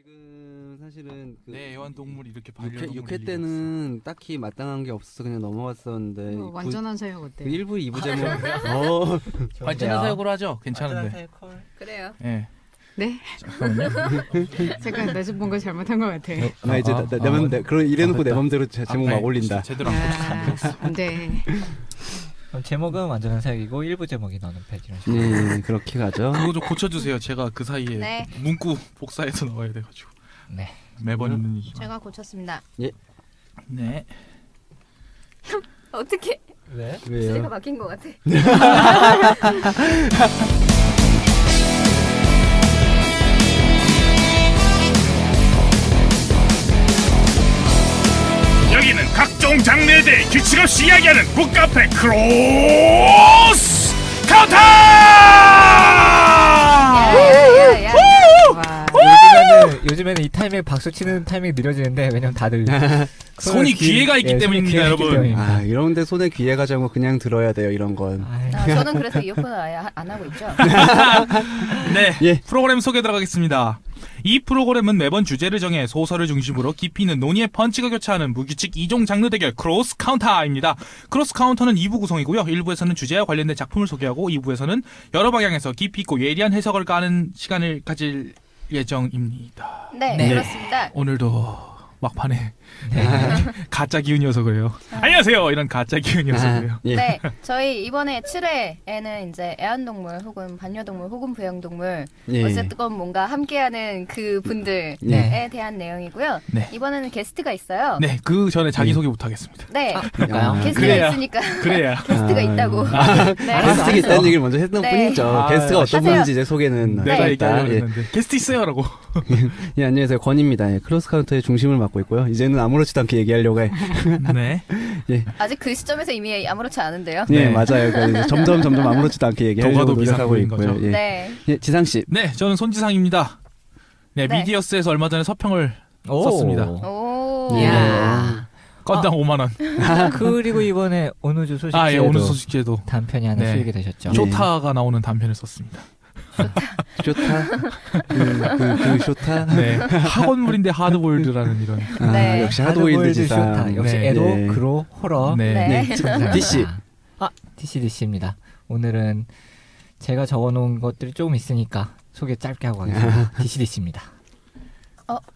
지금 사실은 네, 애완동물이 이렇게 6회 때는 딱히 마땅한 게 없어서 그냥 넘어갔었는데 완전한 사역 어때요? 그 1부 2부 제목 완전한 사역으로 하죠. 괜찮은데. 그래요. 네. 네? 잠깐만요. 제가 뭔가 잘못한 것 같아요. 나 이제 내 맘, 그런 이래놓고 내 맘대로 제목 막 올린다. 제대로 안 네. 그럼 제목은 완전한 사역이고 1부 제목이 너는 펫 이런 식으로. 네, 그렇게 가죠. 그거 좀 고쳐주세요. 제가 그 사이에 네. 문구 복사해서 넣어야 돼가지고. 네. 매번 있는 일이지만. 제가 고쳤습니다. 예. 네. 어떻게? 왜? 왜요? 제가 막힌 것 같아. 여기는 각종 장르에 대해 규칙 없이 이야기하는 북카페 크로스 카운터! 야야야야. 요즘에는 이 타이밍에 박수 치는 타이밍이 느려지는데 왜냐면 다들 손이 귀에가 있기 때문입니다, 여러분. 이런데 손에 귀에가 자고 그냥 들어야 돼요, 이런 건. 저는 그래서 이어폰을 아예 안 하고 있죠. 네, 예. 프로그램 소개 들어가겠습니다. 이 프로그램은 매번 주제를 정해 소설을 중심으로 깊이 있는 논의의 펀치가 교차하는 무규칙 2종 장르 대결 크로스 카운터입니다. 크로스 카운터는 2부 구성이고요. 1부에서는 주제와 관련된 작품을 소개하고 2부에서는 여러 방향에서 깊이 있고 예리한 해석을 까는 시간을 가질 예정입니다. 네, 네. 그렇습니다. 오늘도 막판에 가짜 기운이어서 그래요. 안녕하세요. 이런 가짜 기운이어서 그래요. 예. 네, 저희 이번에 7회에는 이제 애완동물 혹은 반려동물 혹은 부양동물 예. 어쨌든 뭔가 함께하는 그 분들에 네. 대한 내용이고요. 네. 이번에는 게스트가 있어요. 네, 그 전에 자기소개 부탁하겠습니다. 네, 그럴까요? 게스트가 그래야. 있으니까 그래야. 게스트가 있다고. 네. 게스트가 있다는 얘기를 먼저 했던 네. 뿐이죠. 게스트가 어떤 하세요. 분인지 이제 소개는 내가 했다. 얘기하려고 예. 했는데 게스트 있어요라고. 예, 안녕하세요. 권입니다. 예, 크로스 카운터의 중심을 맡고 있고요. 이제는 아무렇지도 않게 얘기하려고 해. 네. 아직 그 시점에서 이미 아무렇지 않은데요. 예, 네. 맞아요. 그러니까 점점 아무렇지도 않게 얘기하려고 도가도 노력하고 비상구인 있고요. 거죠. 예. 네. 예, 지상 씨. 네, 저는 손지상입니다. 네, 네. 미디어스에서 얼마 전에 서평을 썼습니다. 오. 예. 건당 5만 원. 그리고 이번에 오누주 소식지에도 예, 오늘 소식제도 단편이 하나 네. 쓰이게 되셨죠. 쇼타가 나오는 단편을 썼습니다. 쇼타? 그 쇼타? 네, 학원물인데 하드보일드라는 이런. 네. 역시 하드보일드 지상. 쇼타. 역시 네. 에도, 예. 그로, 호러. 네. 네. DC. DC입니다. 오늘은 제가 적어놓은 것들이 조금 있으니까 소개 짧게 하고 가겠습니다. DC입니다.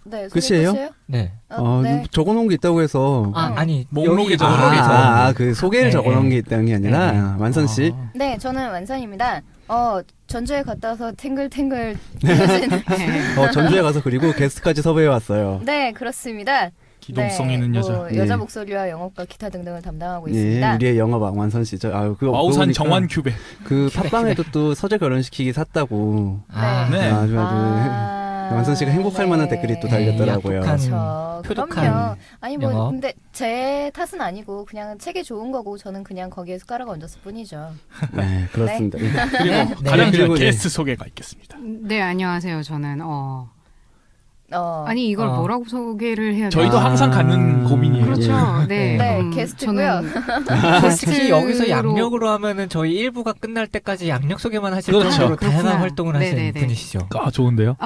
네. 끝이에요? 끝이에요? 네. 네. 적어놓은 게 있다고 해서. 아니 목록에 여기 적어놓은 게 그 소개를 네, 적어놓은 네. 게 있다는 게 아니라, 네. 완선 씨. 네, 저는 완선입니다. 전주에 갔다 와서 탱글탱글 전주에 가서 그리고 게스트까지 섭외해 왔어요. 네, 그렇습니다. 기동성 네, 있는 여자. 네. 여자 목소리와 영업과 기타 등등을 담당하고 예, 있습니다. 우리의 영업 완선 씨죠. 와우산 정환 큐베. 그 팟빵에도 또 서재 결혼시키기 샀다고. 네. 아주 완선 씨가 행복할 만한 댓글이 또 달렸더라고요. 약속한 표독한 그럼요. 아니 뭐 영업. 근데 제 탓은 아니고 그냥 책이 좋은 거고 저는 그냥 거기에 숟가락을 얹었을 뿐이죠. 네, 그렇습니다. 그리고 네. 가장 그리고 중요한 예. 게스트 소개가 있겠습니다. 네, 안녕하세요. 저는 아니 이걸 뭐라고 소개를 해야 저희도 되나? 항상 갖는 고민이에요. 그렇죠. 네. 네, 게스트고요. 특히 여기서 게스트로- 양력으로 하면은 저희 1부가 끝날 때까지 양력 소개만 하실 그렇죠. 정도로 다양한 그렇구나. 활동을 하시는 네네네. 분이시죠. 아, 좋은데요?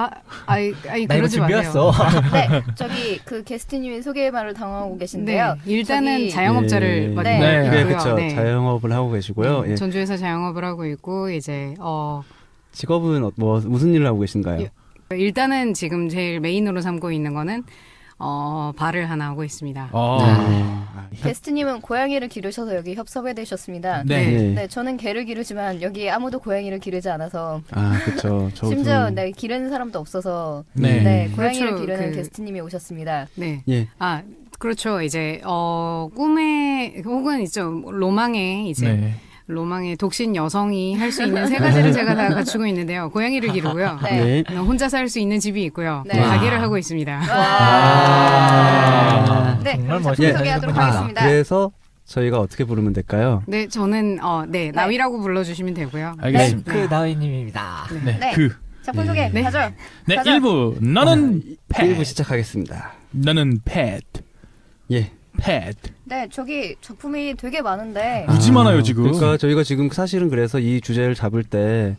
아니 나 이거 그러지 마세요. 준비했어. 네, 저기 그 게스트님이 소개말을 당하고 계신데요. 네, 일단은 저기- 자영업자를 예. 맡고 네. 네, 있고요. 그렇죠. 네. 자영업을 하고 계시고요. 예. 전주에서 자영업을 하고 있고 이제 직업은 무슨 일을 하고 계신가요? 예. 일단은 지금 제일 메인으로 삼고 있는 거는 발을 하나 하고 있습니다. 게스트님은 고양이를 기르셔서 여기 협섭해되셨습니다. 네. 네. 네, 저는 개를 기르지만 여기 아무도 고양이를 기르지 않아서 그렇죠. 심지어 네, 기르는 사람도 없어서 네. 네, 고양이를 그렇죠. 기르는 게스트님이 오셨습니다. 네. 예. 그렇죠. 이제 꿈에 혹은 있죠 로망에 이제 네. 로망의 독신 여성이 할 수 있는 세 가지를 제가 다 갖추고 있는데요. 고양이를 기르고요. 네. 혼자 살 수 있는 집이 있고요. 네. 가게를 하고 있습니다. 네, 정말 그럼 멋있게 작품 소개하도록 사시는구나. 하겠습니다. 그래서 저희가 어떻게 부르면 될까요? 네, 저는 나위라고 불러주시면 되고요. 알겠습니다. 그 나위님입니다. 네. 네. 그. 작품 소개 네. 가죠. 네, 가자. 1부. 너는 펫. 1부 시작하겠습니다. 너는 펫. 예. 펫. 네, 저기 작품이 되게 많은데 무지 많아요, 지금. 그러니까 저희가 지금 사실은 그래서 이 주제를 잡을 때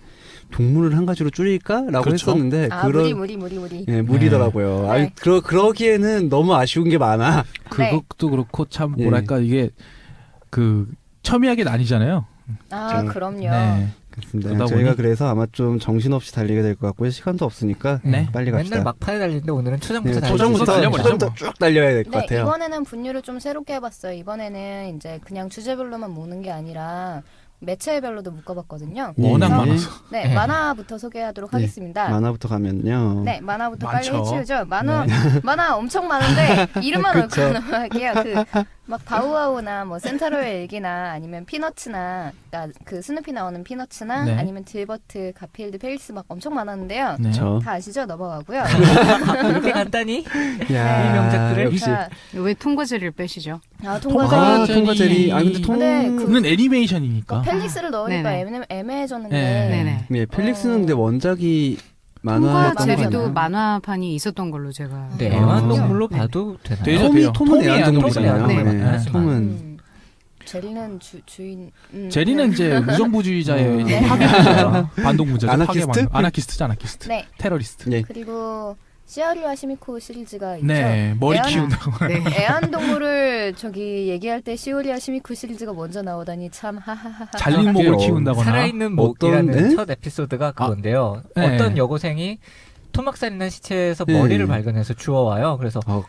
동물을 한 가지로 줄일까라고 그렇죠. 했었는데 무리. 예, 무리더라고요. 네. 아니 그러기에는 너무 아쉬운 게 많아. 그것도 그렇고 참 예. 뭐랄까 이게 그 첨예하게 나뉘잖아요. 아, 저- 그럼요. 네. 그렇습니다. 그러다 저희가 보니- 그래서 아마 좀 정신없이 달리게 될 것 같고요. 시간도 없으니까 네. 빨리 갑시다. 맨날 막판에 달리는데 오늘은 초장부터 네, 달리죠. 초장부터 달려버리죠. 초장부터 쭉 달려야 될 것 네, 같아요. 이번에는 분류를 좀 새롭게 해봤어요. 이번에는 이제 그냥 주제별로만 모는 게 아니라 매체별로도 묶어봤거든요. 워낙 네. 많아서. 네, 만화부터 소개하도록 네, 하겠습니다. 만화부터 가면요. 네, 만화부터 많죠. 빨리 해치우죠. 만화 엄청 많은데 이름만 그쵸. 옳고 할게요. 막 바우아우나 뭐 센타로의 일기나 아니면 피너츠나 그러니까 그 스누피 나오는 피너츠나 네. 아니면 딜버트, 가필드, 페일스 막 엄청 많았는데요. 네. 저. 다 아시죠? 넘어가고요. 이렇게 간단히 야, 이 명작들을? 역시. 자, 왜 통과제를 빼시죠? 통과제리. 아, 통과제리. 아, 근데 근데 그는 애니메이션이니까. 펠릭스를 넣으니까 네네. 애매해졌는데 네. 네네. 네, 펠릭스는 근데 원작이 만화였던 통과제리도 거잖아요. 만화판이 있었던 걸로 제가. 네, 아. 애완동물로 네. 봐도 되나요? 되죠. 톰이 톰이 애완동물이잖아요. 톰은 네, 애완동물. 톰은 제리는 주인. 제리는 이제 무정부주의자의 네. 파괴자죠. 반동문자죠. 아나키스트? 아나키스트죠. 아나키스트. 네. 테러리스트. 예. 그리고 시아리와 시미코 시리즈가 있죠. 네. 머리 애완- 키운다고. 네. 애완동물을 저기 얘기할 때 시오리아 시미코 시리즈가 먼저 나오다니 참 하하하하. 잘린 목을 키운다거나. 살아있는 어떤- 목이라는 네? 첫 에피소드가 그건데요. 네. 어떤 여고생이 토막살이난 시체에서 네. 머리를 발견해서 주워와요. 그래서 어,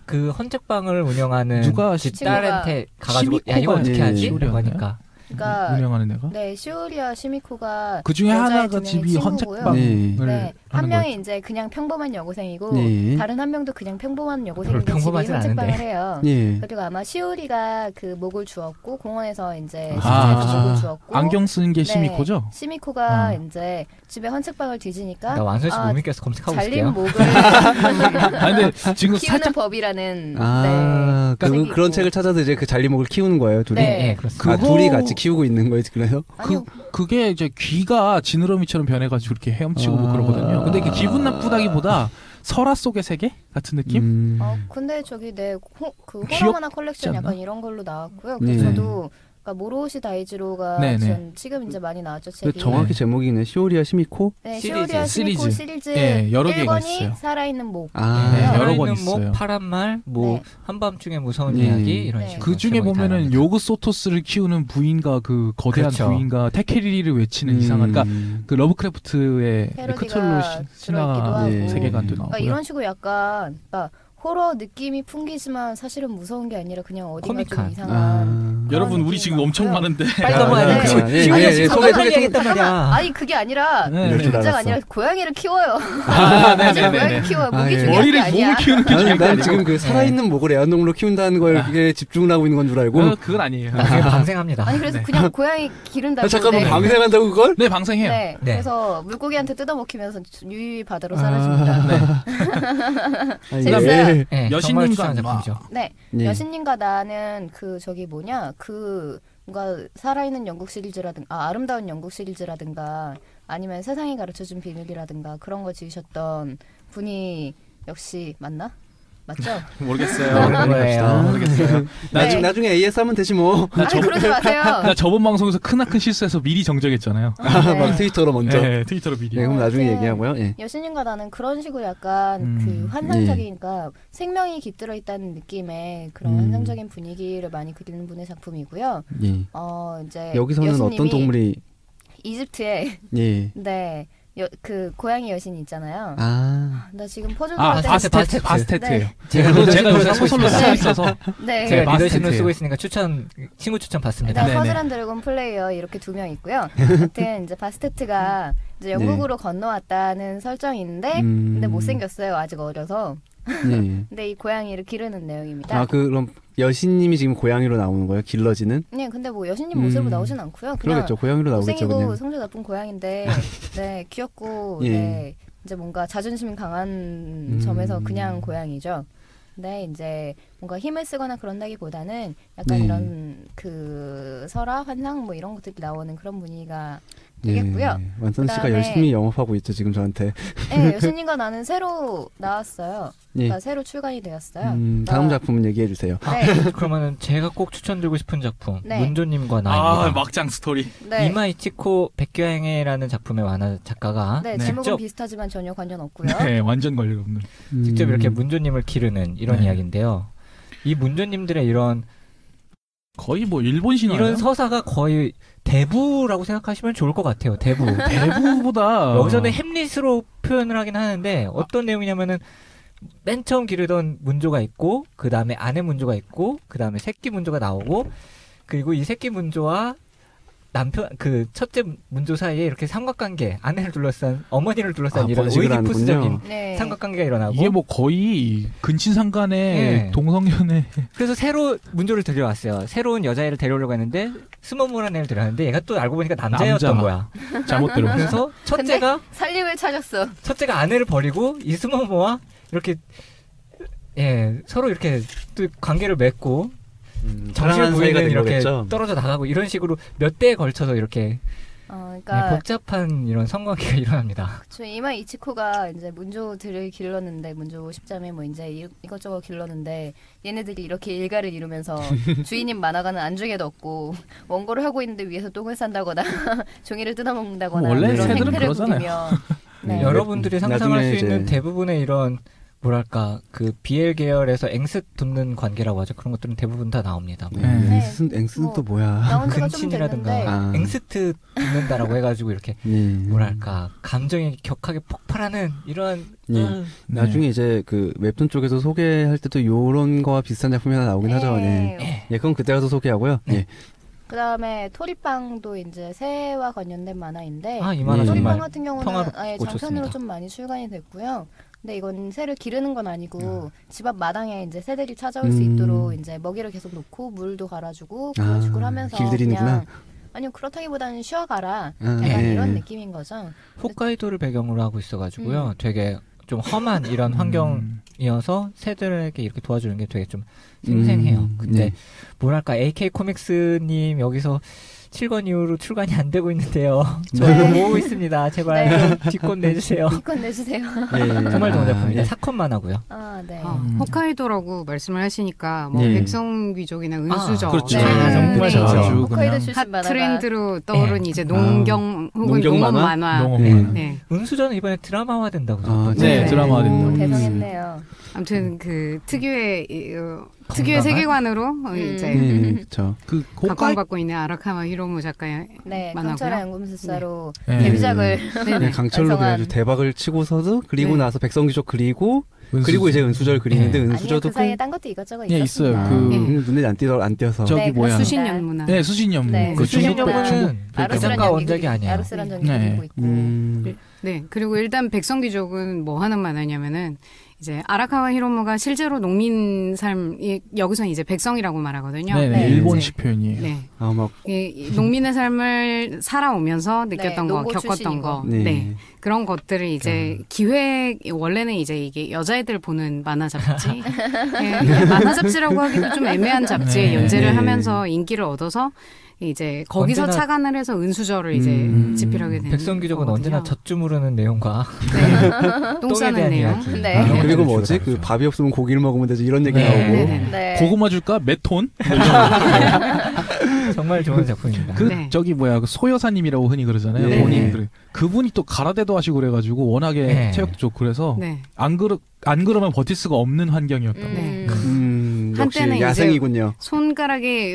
그 헌책방을 운영하는 누가 집 딸한테 가가지고 야 이거 시미코가 어떻게 하지? 시오리아인가요? 라고 하니까 그러니까 운영하는 애가. 네 시오리아 시미코가 그 중에 여자애 하나가 두 명의 집이 친구고요. 헌책방을 네. 네, 한 하는 명이 거였죠. 이제 그냥 평범한 여고생이고 네. 다른 한 명도 그냥 평범한 여고생인데 별로 집이 평범하진 헌책방을 않은데. 해요. 예. 그리고 아마 시오리가 그 목을 주었고 공원에서 이제 아, 시체에서 목을 주었고 안경 쓰는 게 네, 시미코죠? 시미코가 어. 이제 집에 헌책방을 뒤지니까 나 완선 씨 아, 못 믿겠어 검색하고 잘린 있을게요. 목을 아 근데 지금 키우는 살짝 법이라는 아, 네, 책이 그런 있고. 책을 찾아서 이제 그 잘리목을 키우는 거예요, 둘이. 네. 네, 그렇습니다. 아, 그거- 둘이 같이 키우고 있는 거예요, 그래서? 아니요. 그게 이제 귀가 지느러미처럼 변해가지고 이렇게 헤엄치고 뭐 아. 그러거든요. 근데 이게 기분 나쁘다기보다 설화 속의 세계 같은 느낌? 근데 저기 그 귀엽지 호러만화 컬렉션 않나? 약간 이런 걸로 나왔고요. 네. 그래서 저도 그러니까 모로시 다이지로가 네네. 지금 이제 많이 나왔죠 근데 책이. 정확히 제목이네. 시오리아 시미코? 네, 시리즈. 시오리아 시미코 시리즈. 시리즈 예, 여러 개가 1권이 있어요. 살아있는 목. 아, 네, 여러 권 살아있는 목, 있어요. 파란 말, 뭐 네. 한밤중에 무서운 네. 이야기 이런 네. 식으로. 그 중에 제목이 보면은 다릅니다. 요그 소토스를 키우는 부인과 그 거대한 그렇죠. 부인과 테케리리를 외치는 이상한 그러니까 그 러브크래프트의 패러디가 크툴루 들어있기도 신화 하고. 예. 세계관도 그러니까 나오고요. 이런 식으로 약간 그러니까 호러 느낌이 풍기지만 사실은 무서운 게 아니라 그냥 어딘가 코믹한. 좀 이상한. 아. 여러분 우리 느낌이 지금 엄청 많고요. 많은데 빨리 넘어야 네. 돼. 예, 지금 예, 예, 지금 소개, 빨리 소개. 얘기했단 말이야. 아니 그게 아니라 네. 이럴 줄 문제가 알았어. 아니라 고양이를 키워요. 아, 아직 네네네. 고양이 키워요. 아, 목이 예. 중요한 게 머리를 아니야. 목을 키우는 게 아니, 중요한 게 난 아니고 지금 그 살아있는 목을 애완동물로 키운다는 거에 집중을 하고 있는 건 줄 알고. 그건 아니에요. 나중에 방생합니다. 아니 그래서 네. 그냥 고양이 기른다고. 아, 잠깐만, 네. 방생한다고 그걸? 네 방생해요. 네. 네. 그래서 물고기한테 뜯어먹히면서 유유히 바다로 아. 사라집니다. 아, 재밌어요. 예. 네, 여신님과 정말 추천하는 작품이죠. 네. 예. 여신님과 나는 그 저기 뭐냐 그 뭔가 살아있는 영국 시리즈라든가 아름다운 영국 시리즈라든가 아니면 세상이 가르쳐준 비밀이라든가 그런 거 지으셨던 분이 역시 맞나? 맞죠? 모르겠어요. 모르는 거예요. 모르겠어요. 네. 나중에 AS 하면 되지 뭐. 나 아니 그러지 마세요. 나 저번 방송에서 크나큰 실수해서 미리 정정했잖아요. 아, 네. 막 트위터로 먼저. 네, 네, 트위터로 미리. 그럼 나중에 네. 얘기하고요. 예. 여신님과 나는 그런 식으로 약간 음. 그 환상적인 그러니까 생명이 깃들어 있다는 느낌의 그런 환상적인 분위기를 많이 그리는 분의 작품이고요. 예. 이제 여기서는 어떤 여신님이 동물이 이집트에 예. 네. 그 고양이 여신이 있잖아요. 아. 나 지금 퍼즐 아, 때 바스테트. 바스테트예요. 네. 제가 그거 제가 리더십으로 요새 쓰고 소설로 있습니다. 쓰고 있어서 네. 제가 리더십으로 바스테트예요. 쓰고 있으니까 친구 추천 받습니다. 일단 네네. 퍼즐 앤 드래곤 플레이어 이렇게 2명 있고요. 하여튼 이제 바스테트가 이제 영국으로 건너왔다는 설정인데 근데 못생겼어요. 아직 어려서. 예. 근데 이 고양이를 기르는 내용입니다. 아, 그럼 여신님이 지금 고양이로 나오는 거예요? 길러지는? 네, 근데 뭐 여신님 모습으로 나오진 않고요. 그냥 그러겠죠. 고양이로 나오겠죠, 못생기고 그냥. 성질 나쁜 고양인데 네 귀엽고 예. 네 이제 뭔가 자존심이 강한 점에서 그냥 고양이죠. 근데 이제 뭔가 힘을 쓰거나 그런다기보다는 약간 네. 이런 그 설화 환상 뭐 이런 것들이 나오는 그런 분위기가 되겠고요. 완선 씨가 그다음에- 열심히 영업하고 있죠 지금 저한테. 네, 여신님과 나는 새로 나왔어요. 예. 그러니까 새로 출간이 되었어요. 다음 그러니까- 작품은 얘기해 주세요. 네, 그러면은 제가 꼭 추천드리고 싶은 작품 네. 문조님과 아, 나입니다. 막장 스토리. 네, 이마 이치코 백교행해라는 작품의 만화 작가가 네, 네. 제목은 직접 비슷하지만 전혀 관련 없고요. 네, 완전 관련 없는. 직접 이렇게 문조님을 기르는 이런 네. 이야기인데요. 이 문조님들의 이런 거의 뭐 일본 신화예요. 이런 서사가 거의 대부라고 생각하시면 좋을 것 같아요. 대부. 대부보다 여기서는 햄릿으로 표현을 하긴 하는데 어떤 내용이냐면은 맨 처음 기르던 문조가 있고 그 다음에 아내 문조가 있고 그 다음에 새끼 문조가 나오고 그리고 이 새끼 문조와 남편 그 첫째 문조 사이에 이렇게 삼각관계 아내를 둘러싼 어머니를 둘러싼 이런 번식을 오이디푸스적인 하는군요. 네, 삼각관계가 일어나고 이게 뭐 거의 근친상간의 네. 동성연애. 그래서 새로 문조를 데려왔어요. 새로운 여자애를 데려오려고 했는데 스머무란 애를 데려왔는데 얘가 또 알고 보니까 남자였던 남자. 거야. 잘못 들었어. 그래서 살림을 찾았어. 첫째가 아내를 버리고 이 스머모와 이렇게 서로 이렇게 또 관계를 맺고 정신을 사랑하는 사이가 부리는 된 이렇게 거겠죠. 떨어져 나가고 이런 식으로 몇 대에 걸쳐서 이렇게 그러니까 복잡한 이런 성관계가 일어납니다. 저 이마 이치코가 이제 문조들을 길렀는데 문조 10잠에 뭐 이제 이것저것 길렀는데 얘네들이 이렇게 일가를 이루면서 주인님 만화가는 안중에도 없고 원고를 하고 있는데 위에서 똥을 싼다거나 종이를 뜯어먹는다거나 원래 그런 새들은 행태를 그러잖아요. 부리며 네. 여러분들이 상상할 나중에 수 있는 이제- 대부분의 이런 뭐랄까 그 BL 계열에서 앵스 돋는 관계라고 하죠. 그런 것들은 대부분 다 나옵니다. 뭐 네. 앵스는 뭐, 또 뭐야? 나온 지가 좀 근친이라든가 됐는데 아. 앵스트 돋는다라고 해가지고 이렇게 예. 뭐랄까 감정이 격하게 폭발하는 이런 예. 나중에 이제 그 웹툰 쪽에서 소개할 때도 요런 거와 비슷한 작품이 하나 나오긴 하죠. 네. 예, 그건 그때 가서 소개하고요. 네. 예. 그다음에 토리빵도 이제 새와 관련된 만화인데 이 만화 음. 토리빵 정말 같은 경우는 평화롭고 아예 장편으로 좋습니다. 좀 많이 출간이 됐고요. 근데 이건 새를 기르는 건 아니고 집 앞 마당에 이제 새들이 찾아올 수 있도록 이제 먹이를 계속 놓고 물도 갈아주고 구워주고 하면서 길들이는구나. 그냥 아니요 그렇다기보다는 쉬어가라 약간 예. 이런 느낌인 거죠. 홋카이도를 배경으로 하고 있어가지고요. 되게 좀 험한 이런 환경이어서 새들에게 이렇게 도와주는 게 되게 좀 생생해요. 근데 네. 뭐랄까 AK 코믹스님 여기서 7권 이후로 출간이 안 되고 있는데요. 저 이거 모으고 있습니다. 제발 네. 좀 뒷권 내주세요. 이건 내주세요. 예. 정말 좋은 작품입니다. 예. 4컷만 하고요. 아 네. 홋카이도라고 말씀을 하시니까 뭐 예. 백성귀족이나 은수저 그렇죠. 네. 정말 네. 좋죠. 아주 홋카이도 그냥 출신 핫 만화가 트렌드로 떠오른 이제 농경 혹은 농경 농업 만화? 만화. 농업 네. 만화. 네. 은수저는 이번에 드라마화 된다고 아, 들었거든요. 네, 네. 드라마화 또 됐는. 대성했네요. 아무튼 그 특유의 건강한? 세계관으로 이제 네, 그렇죠. 그 홋카이 각광받고 있는 아라카와 히로무 작가의 네, 만화고요. 강철의 연금술사로 네. 데뷔작을 네, 강철로 완성한. 그래가지고 대박을 치고서도 그리고 네. 나서 백성귀족 그리고 은수저. 그리고 이제 은수절 그리는데 네. 아니요 은수저도 그 사이에 딴 것도 이것저것 예, 있었습니다. 있어요. 그- 눈에 안 띄어서 저기 네, 뭐야. 수신연문화. 네, 수신연문. 네, 그 수신연문은 중국 아르스란 작가 연기 원작이 그리고- 아니에요. 아르스란 전기 네. 그리고 있고 네, 그리고 일단 백성귀족은 뭐 하는 만화냐면은 이제 아라카와 히로무가 실제로 농민 여기서는 이제 백성이라고 말하거든요. 네네, 네. 일본식 표현이에요. 네. 막 이 농민의 삶을 살아오면서 느꼈던 네, 거, 농고 겪었던 출신이고. 거, 네. 네. 그런 것들을 이제 기획 원래는 이제 이게 여자애들 보는 만화 잡지, 네, 만화 잡지라고 하기도 좀 애매한 잡지에 네. 연재를 네. 하면서 인기를 얻어서 이제 거기서 언제나- 착안을 해서 은수저를 이제 집필하게 되는 백성귀족은 언제나 거거든요. 젖주무르는 내용과 네. 똥 똥에 싸는 대한 내용. 이야기. 네. 이런 그리고 것들을 뭐지 주로 그 다루죠. 밥이 없으면 고기를 먹으면 되지 이런 얘기 네. 나오고 네네. 네. 고구마 줄까? 메톤? 정말 좋은 작품입니다. 그 네. 저기 뭐야 그 소여사님이라고 흔히 그러잖아요. 네. 본인 그래. 그분이 또 가라데도 하시고 그래가지고 워낙에 네. 체력도 좋고 그래서 네. 안 그러면 버틸 수가 없는 환경이었다고. 네. 역시 한때는 이제 야생이군요. 손가락에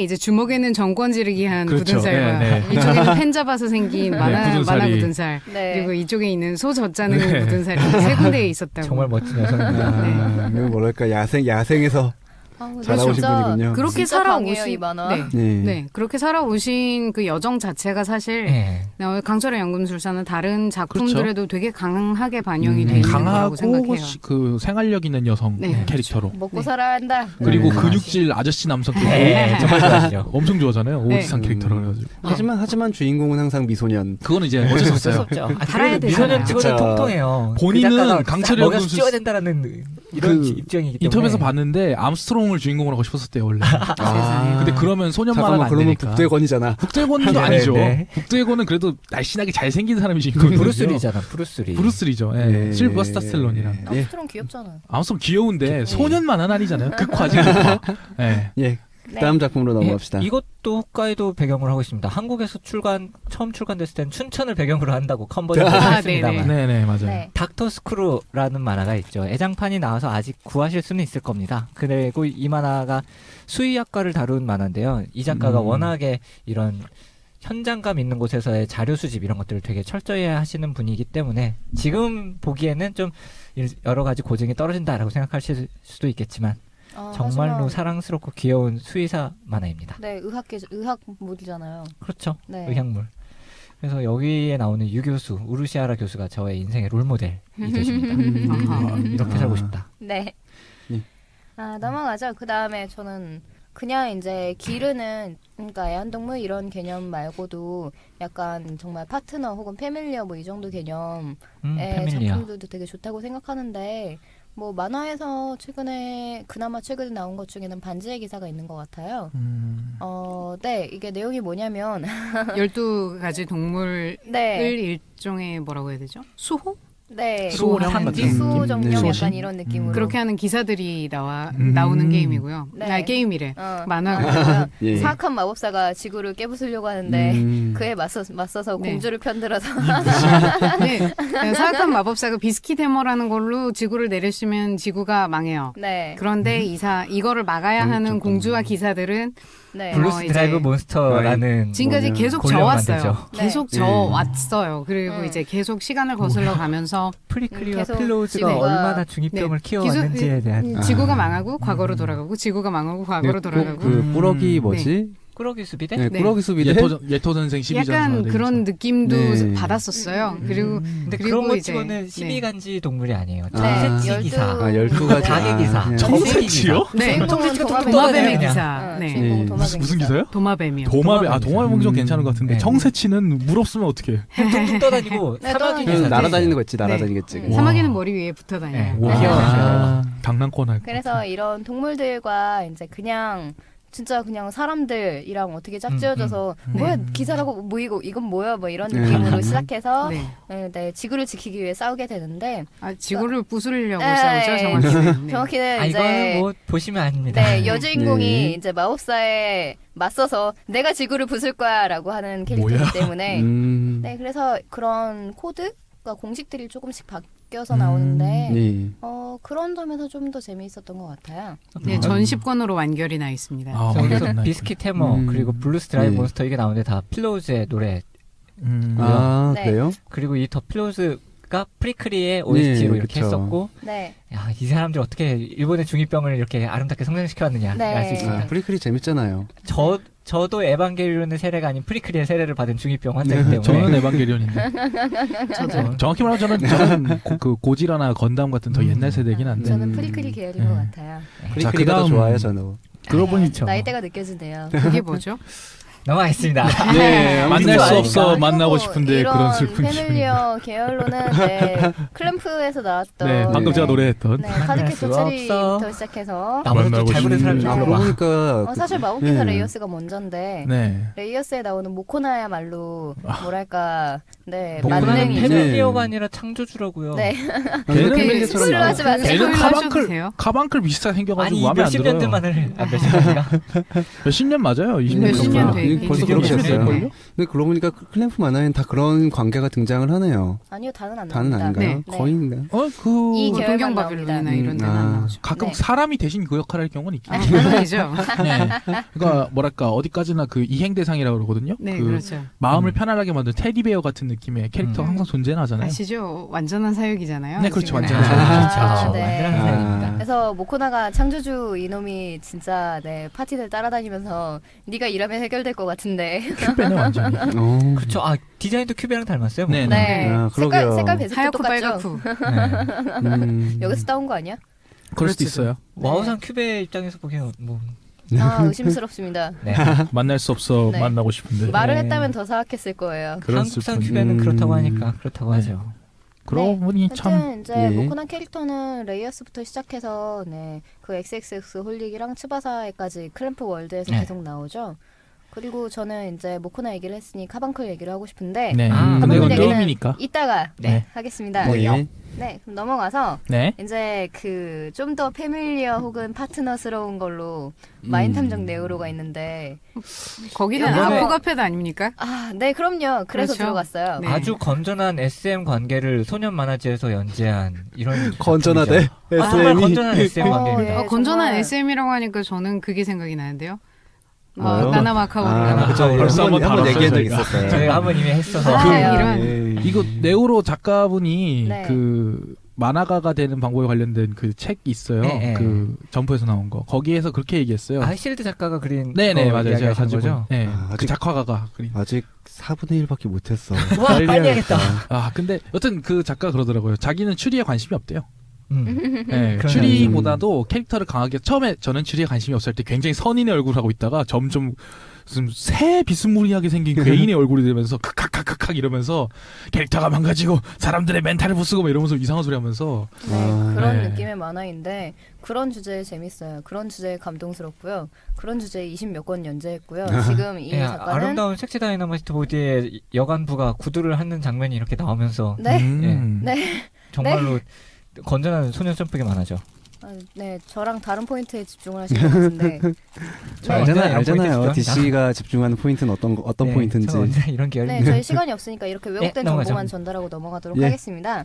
이제 주먹에는 정권 지르기 한 그렇죠. 굳은 살과 네, 네. 이쪽에는 펜 잡아서 생긴 만화 굳은 살이. 굳은 살 네. 그리고 이쪽에 있는 소 젖자는 네. 굳은 살이 세 군데에 있었다고. 정말 멋진 여성입니다. 아, 이거 뭐랄까 야생에서 아, 근데 잘나오신 진짜 분이군요. 그렇게 진짜 강해요, 살아오신 이 만화. 네. 네. 네, 그렇게 살아오신 그 여정 자체가 사실 네. 강철의 연금술사는 다른 작품들에도 되게 강하게 반영이 돼 있는 강하고 거라고 생각해요. 그 생활력 있는 여성 네, 캐릭터로. 먹고 네. 살아야 한다. 그리고 네. 근육질 아저씨 남성 캐릭터. 네, 정말 좋아하시죠. 엄청 좋아하잖아요. 네. 오지산 캐릭터라 그래가지고. 하지만 주인공은 항상 미소년. 그거는 이제 어쩔 수 없어요. 없죠. 달아야 그래도 미소년 되잖아요. 찍어도 그쵸. 통통해요. 본인은 그 작가가 강철의 먹여서 연금술- 찍어야 된다라는 이런 그 입장이기 때문에 인터뷰에서 봤는데 암스트롱을 북대공을 주인공으로 하고 싶었었대요 원래. 아. 근데 그러면 소년 만화가 안 그러면 되니까. 북대건이잖아. 북대건도 네, 아니죠. 네. 북대건은 그래도 날씬하게 잘생긴 사람이 주인공이거든요. 브루스리잖아. 브루스리. 브루스리죠. 예. 예. 실버스타 스텔론이랑. 예. 암스트롱 귀엽잖아. 아무튼 귀여운데 소년 만화는 아니잖아요. 극화지. 극화. 예. 예. 네. 다음 작품으로 넘어갑시다. 이것도 홋카이도 배경으로 하고 있습니다. 한국에서 처음 출간됐을 땐 춘천을 배경으로 한다고 컨버전을 했습니다만. 네네 맞아요. 네. 닥터 스크루라는 만화가 있죠. 애장판이 나와서 아직 구하실 수는 있을 겁니다. 그리고 이 만화가 수의학과를 다룬 만화인데요. 이 작가가 워낙에 이런 현장감 있는 곳에서의 자료 수집 이런 것들을 되게 철저히 하시는 분이기 때문에 지금 보기에는 좀 여러 가지 고증이 떨어진다라고 생각하실 수도 있겠지만 정말로 하지만, 사랑스럽고 귀여운 수의사 만화입니다. 네, 의학물이잖아요. 그렇죠. 네. 의학물. 그래서 여기에 나오는 유 교수, 우르시아라 교수가 저의 인생의 롤모델이 되십니다. 이렇게 살고 싶다. 네. 예. 넘어가죠. 그 다음에 저는 그냥 이제 기르는, 그러니까 애완동물 이런 개념 말고도 약간 정말 파트너 혹은 패밀리어 뭐 이 정도 개념의 패밀리어. 작품들도 되게 좋다고 생각하는데, 뭐 만화에서 그나마 최근에 나온 것 중에는 반지의 기사가 있는 것 같아요. 네, 이게 내용이 뭐냐면 12가지 동물을 네, 일종의 뭐라고 해야 되죠? 수호? 네, 수호령 같은 느낌? 수호정령 네. 약간 수호신? 이런 느낌으로 그렇게 하는 기사들이 나오는 게임이고요. 네. 게임이래. 어, 만화가. 예. 사악한 마법사가 지구를 깨부수려고 하는데 그에 맞서서 네. 공주를 편들어서 네. 사악한 마법사가 비스킷 해머라는 걸로 지구를 내리시면 지구가 망해요. 네, 그런데 이거를 막아야 하는 공주와 기사들은 네, 블루스 이제- 드라이브 몬스터라는 지금까지 뭐냐. 계속 골렘을 져왔어요. 만들죠. 계속 네. 져왔어요. 그리고 이제 계속 시간을 거슬러 가면서 프리클리와 계속 필로우즈가 지구가- 얼마나 중이병을 키워왔는지에 대한 지구가 망하고 과거로 돌아가고 지구가 망하고 과거로 돌아가고 그 꾸러기 뭐지? 꾸러기 수비대? 네, 네. 꾸러기 수비대. 예토 선생 12전 약간 그런 느낌도 네. 받았었어요. 그리고 근데 그리고 그런 것 이제- 치고는 12간지 동물이 아니에요. 네. 청새치 기사. 12가지. 가게 기사. 네. 청새치요? 네. 주인공은 도마뱀의 그냥. 기사. 네. 주인공은 예. 도마뱀 무슨 기사. 기사요? 도마뱀이요. 도마뱀. 도마뱀 좀 괜찮은 것 같은데 네. 청새치는 물 없으면 어떡해? 둥둥 떠다니고 네, 사마귀 그 기사. 날아다니는 거 있지, 날아다니겠지. 네. 사마귀는 머리 위에 붙어 네. 다녀요. 오, 네. 귀여워. 장난권 할 거. 그래서 이런 동물들과 이제 그냥 진짜 그냥 사람들이랑 어떻게 짝지어져서 뭐야 기사라고 뭐 이건 뭐야 뭐 이런 느낌으로 시작해서 네. 네, 지구를 지키기 위해 싸우게 되는데 지구를 부수려고 네. 싸우죠, 정확히는. 네. 정확히는 이제 이거는 뭐 보시면 아닙니다. 네, 여주인공이 네. 이제 마법사에 맞서서 내가 지구를 부술 거야라고 하는 캐릭터이기 뭐야? 때문에 네, 그래서 그런 코드가 공식들이 조금씩 바뀌어서 나오는데 네. 그런 점에서 좀 더 재미있었던 것 같아요. 네, 전 10권으로 완결이 나 있습니다. 아, 여기서 맞았나, 비스킷 해머 그리고 블루스 드라이브 네. 몬스터 이게 나오는데 다 필로우즈의 노래. 아, 네. 그래요? 그리고 이 더 필로우즈가 프리크리의 OST로 네, 이렇게 그쵸. 했었고 네, 야, 이 사람들 어떻게 일본의 중이병을 이렇게 아름답게 성장시켜왔느냐 네. 알 수 있습니다. 프리클이 재밌잖아요. 저도 에반게리온의 세례가 아닌 프리크리의 세례를 받은 중이병 환자이기 때문에 저는 에반게리온인데. 저도. 정확히 말하면 저는 그 고지라나 건담 같은 더 옛날 세대긴 한데. 저는 프리크리 계열인 것 같아요. 프리클이가 그다음- 더 좋아요, 저는. 그러고 보니 나이대가 느껴지네요. 그게 뭐죠? 넘어가겠습니다. 네, 만날 수 아닌가? 없어 만나고 그리고 싶은데 이런 그런 슬픈 기분. 패밀리어 계열로는 네, 클램프에서 나왔던 네, 방금 제가 노래했던. 네, 카드캐 수가 도체리부터 없어. 시작해서 나보다 만나고 좀 잘 부른 사람이 싶은데. 좀 그러고 불러봐. 보니까 사실 마법기사 네. 레이어스가 먼저인데 네. 레이어스에 나오는 모코나야말로 뭐랄까 네 모코나는 만능이죠. 패밀리어가 아니라 창조주라고요. 네, 걔는 패밀리처럼 술로 나와. 하지 마세요. 걔는 스포일러 카방클 하셔도 돼요? 카방클 비슷하게 생겨가지고 아니 마음에 안 몇십 들어요. 년 전만을 몇십 년이가 몇십 년 맞아요. 20년 몇십 년 정도. 돼. 벌써 되게 그렇게 됐어요. 오래됐네. 근데 그러고 보니까 클램프 만화에는 다 그런 관계가 등장을 하네요. 아니요, 다는 안 다는 나옵니다. 아닌가요? 네. 거의인가? 이 뭐 계열만 동경 나옵니다. 바빌론이나 이런 데는 안 아. 나오죠. 가끔 네. 사람이 대신 그 역할을 할 경우는 있긴 해요. 물론이죠. 네. 그러니까 뭐랄까 어디까지나 그 이행 대상이라고 그러거든요. 네, 그 그렇죠. 마음을 편안하게 만든 테디베어 같은 느낌의 캐릭터가 항상 존재는 하잖아요. 아시죠? 완전한 사육이잖아요. 네, 그렇죠. 지금. 완전한 그렇죠. 네. 완전한 사연입니다. 그래서 모코나가 창조주 이놈이 진짜 네 파티들 따라다니면서 네가 일하면 해결될 것 같은데 큐베네 완전히. 그렇죠. 아 디자인도 큐베랑 닮았어요. 네, 뭐. 네 아, 색깔 그러게요. 색깔 배색도 하얗고 똑같죠. 빨갛고. 네. 여기서 따온 거 아니야? 그럴 수도 있어요. 와우상 큐베 입장에서 보기엔 뭐 아 의심스럽습니다. 네. 만날 수 없어 네. 만나고 싶은데. 말을 네. 했다면 더 사악했을 거예요. 그런 한국산 슬픈- 큐베는 그렇다고 하니까 그렇다고 네. 하죠. 그러고 보니 참. 하여튼 이제 예. 모코나 캐릭터는 레이어스부터 시작해서 그 XXX 홀릭이랑 츠바사에까지 클램프 월드에서 네. 계속 나오죠. 그리고 저는 이제 모코나 얘기를 했으니 카방클 얘기를 하고 싶은데 네. 아, 근데 이건 얘기는 게임이니까. 이따가 네. 하겠습니다. 네. 네, 그럼 넘어가서 네. 이제 그 좀 더 패밀리어 혹은 파트너스러운 걸로 마인탐정 네오로가 있는데 거기는 이번에- 아포가페드 아닙니까? 네, 그럼요. 그래서 그렇죠. 들어갔어요. 네. 아주 건전한 SM 관계를 소년 만화지에서 연재한 이런 건전하대. 작품이죠. 아, 정말 SM이. 건전한 SM 예. 관계입니다. 건전한 정말. SM이라고 하니까 저는 그게 생각이 나는데요. 뭐요? 나나 마카오리. 아, 그쵸. 아, 벌써 한번 한번 얘기한 적 다뤘어요, 있었어요. 저희가 한번 이미 했어서 아, 이런. 예. 이거 네오로 작가분이 네. 그 만화가가 되는 방법에 관련된 그 책 있어요. 네, 그 점프에서 나온 거. 거기에서 그렇게 얘기했어요. 아이실드 작가가 그린 네네 거 맞아요. 제가 이야기하시는 가지고 거죠? 네. 아, 그 아직- 작화가가 그린. 아직 4분의 1밖에 못했어. 와, 빨리 해야겠다. 아 근데 여튼 그 작가 그러더라고요. 자기는 추리에 관심이 없대요. 네, 그러네요. 추리보다도 캐릭터를 강하게 처음에 저는 추리에 관심이 없을 때 굉장히 선인의 얼굴을 하고 있다가 점점 무슨 새 비스무리하게 생긴 괴인의 얼굴이 되면서 크칵칵칵 이러면서 캐릭터가 망가지고 사람들의 멘탈을 부수고 막 이러면서 이상한 소리 하면서 네, 그런 네. 느낌의 만화인데 그런 주제에 재밌어요. 그런 주제에 감동스럽고요. 그런 주제에 20몇 권 연재했고요. 지금 이 예, 작가는 아름다운 섹시 다이너마이트 보디의 여관부가 구두를 하는 장면이 이렇게 나오면서 네, 네, 정말로 건전한 소년 점프가 많아죠. 네, 저랑 다른 포인트에 집중을 하신 것 같은데 저 네. 언제나 이런 알잖아요. 포인트 DC가 집중하는 포인트는 어떤 네, 포인트인지. 저 언제나 이런 네, 계열입니다. 저희 시간이 없으니까 이렇게 왜곡된 넘어가죠. 정보만 전달하고 넘어가도록 예. 하겠습니다.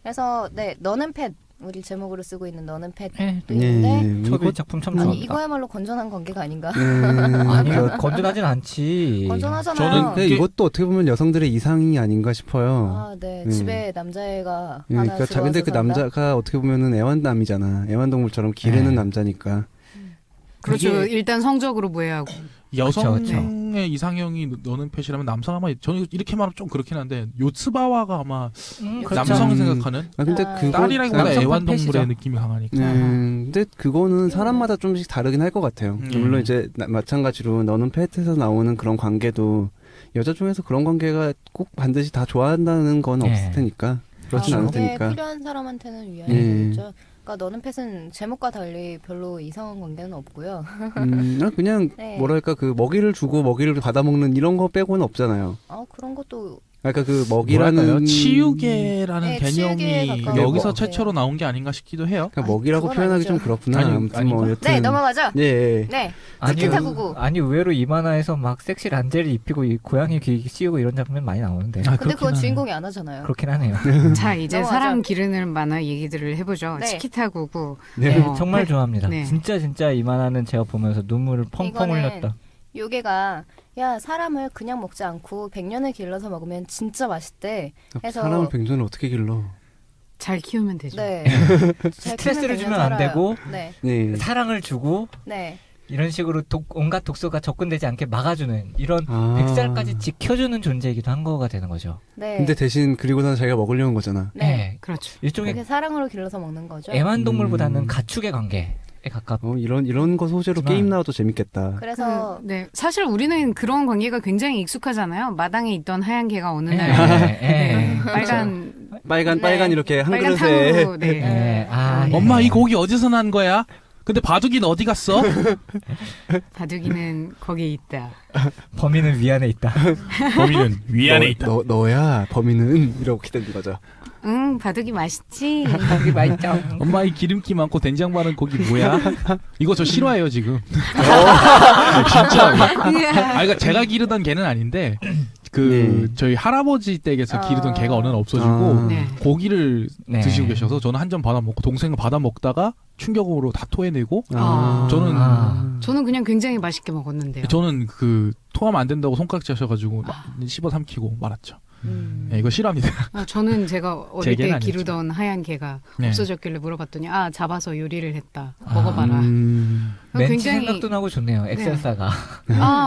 그래서 네, 너는 펫 우리 제목으로 쓰고 있는 너는 펫도 네, 있는데 저도 이 이거 작품 참 아니 좋아합니다. 이거야말로 건전한 관계가 아닌가? 아니 건전하진 않지. 건전하잖아요. 저는 근데 이것도 어떻게 보면 여성들의 이상이 아닌가 싶어요. 아, 네. 집에 남자애가 예, 하나 그러니까 들어와서 근데 그 산다? 남자가 어떻게 보면은 애완남이잖아. 애완동물처럼 기르는 네. 남자니까. 그렇죠. 이게- 일단 성적으로 무해하고. 여성의 이상형이 너는 펫이라면 남성 아마 저는 이렇게 말하면 좀 그렇긴 한데 요츠바와가 아마 그렇죠. 남성 음. 생각하는 아 근데 아, 그거 딸이라기보다 남성 애완동물의 펫이죠. 느낌이 강하니까. 근데 그거는 사람마다 좀씩 다르긴 할 것 같아요. 물론 이제 마찬가지로 너는 펫에서 나오는 그런 관계도 여자 중에서 그런 관계가 꼭 반드시 다 좋아한다는 건 네. 없을 테니까. 그렇진 않을 그게 테니까. 필요한 사람한테는 위안이 예. 되겠죠. 그러니까 너는 펫은 제목과 달리 별로 이상한 관계는 없고요. 그냥 네. 뭐랄까 그 먹이를 주고 먹이를 받아먹는 이런 거 빼고는 없잖아요. 그런 것도 그러니까 그 뭐랄까요? 먹이라는 치유계라는 네, 개념이 치유계에 가까운 여기서 것 같아요. 최초로 나온 게 아닌가 싶기도 해요. 그러니까 먹이라고 그건 표현하기 아니죠. 좀 그렇구나. 아니, 아무튼 뭐 아닌가? 여튼 네, 넘어가죠. 예, 예. 네. 아니, 치키타구구. 아니 의외로 이 만화에서 막 섹시 란제를 입히고 이 고양이 귀 씌우고 이런 장면 많이 나오는데 아, 근데 그건 그렇긴 주인공이 안 하잖아요. 그렇긴 하네요. 자, 이제 넘어가죠. 사람 기르는 만화 얘기들을 해보죠. 네. 치키타구구. 네. 정말 좋아합니다. 네. 진짜 이 만화는 제가 보면서 눈물을 펑펑 이거는 흘렸다. 요게가 야 사람을 그냥 먹지 않고 100년을 길러서 먹으면 진짜 맛있대. 해서 사람을 100년을 어떻게 길러? 잘 키우면 되죠. 네. 잘 스트레스를 키우면 주면 안 100년 살아요. 되고 네. 네. 사랑을 주고 네. 이런 식으로 온갖 독소가 접근되지 않게 막아주는 이런 아. 100살까지 지켜주는 존재이기도 한 거가 되는 거죠. 네. 근데 대신 그리고 나서 자기가 먹으려는 거잖아. 네. 그렇죠. 일종의 그게 사랑으로 길러서 먹는 거죠. 애완동물보다는 음. 가축의 관계에 가깝. 이런 거 소재로 하지만- 게임 나와도 재밌겠다. 그래서 네. 사실 우리는 그런 관계가 굉장히 익숙하잖아요. 마당에 있던 하얀 개가 어느 날 빨간 빨간 이렇게 한 빨간 그릇에 탕으로 네. 엄마 이 고기 어디서 난 거야? 근데 바둑이는 어디 갔어? 바둑이는 거기에 있다. 범인은 위안에 있다. 범인은 위안에 있다. 너야 범인은 이렇게 되는 거죠. 응, 바둑이 맛있지. 여기 맛있죠. 엄마 이 기름기 많고 된장 바른 고기 뭐야? 이거 저 싫어해요 지금. 진짜. 아, 그러니까 제가 기르던 개는 아닌데 그 저희 할아버지 댁에서 기르던 개가 어느 날 없어지고 네. 고기를 네. 드시고 계셔서 저는 한 점 받아 먹고 동생은 받아 먹다가 충격으로 다 토해내고 저는 저는 그냥 굉장히 맛있게 먹었는데요. 저는 그 토하면 안 된다고 손가락질 하셔가지고 씹어 삼키고 말았죠. 네, 이거 싫어합니다. 저는 제가 어릴 개는 때 아니죠. 기르던 하얀 개가 네. 없어졌길래 물어봤더니 잡아서 요리를 했다. 먹어봐라. 멘트 굉장히- 생각도 나고 좋네요. 엑셀사가.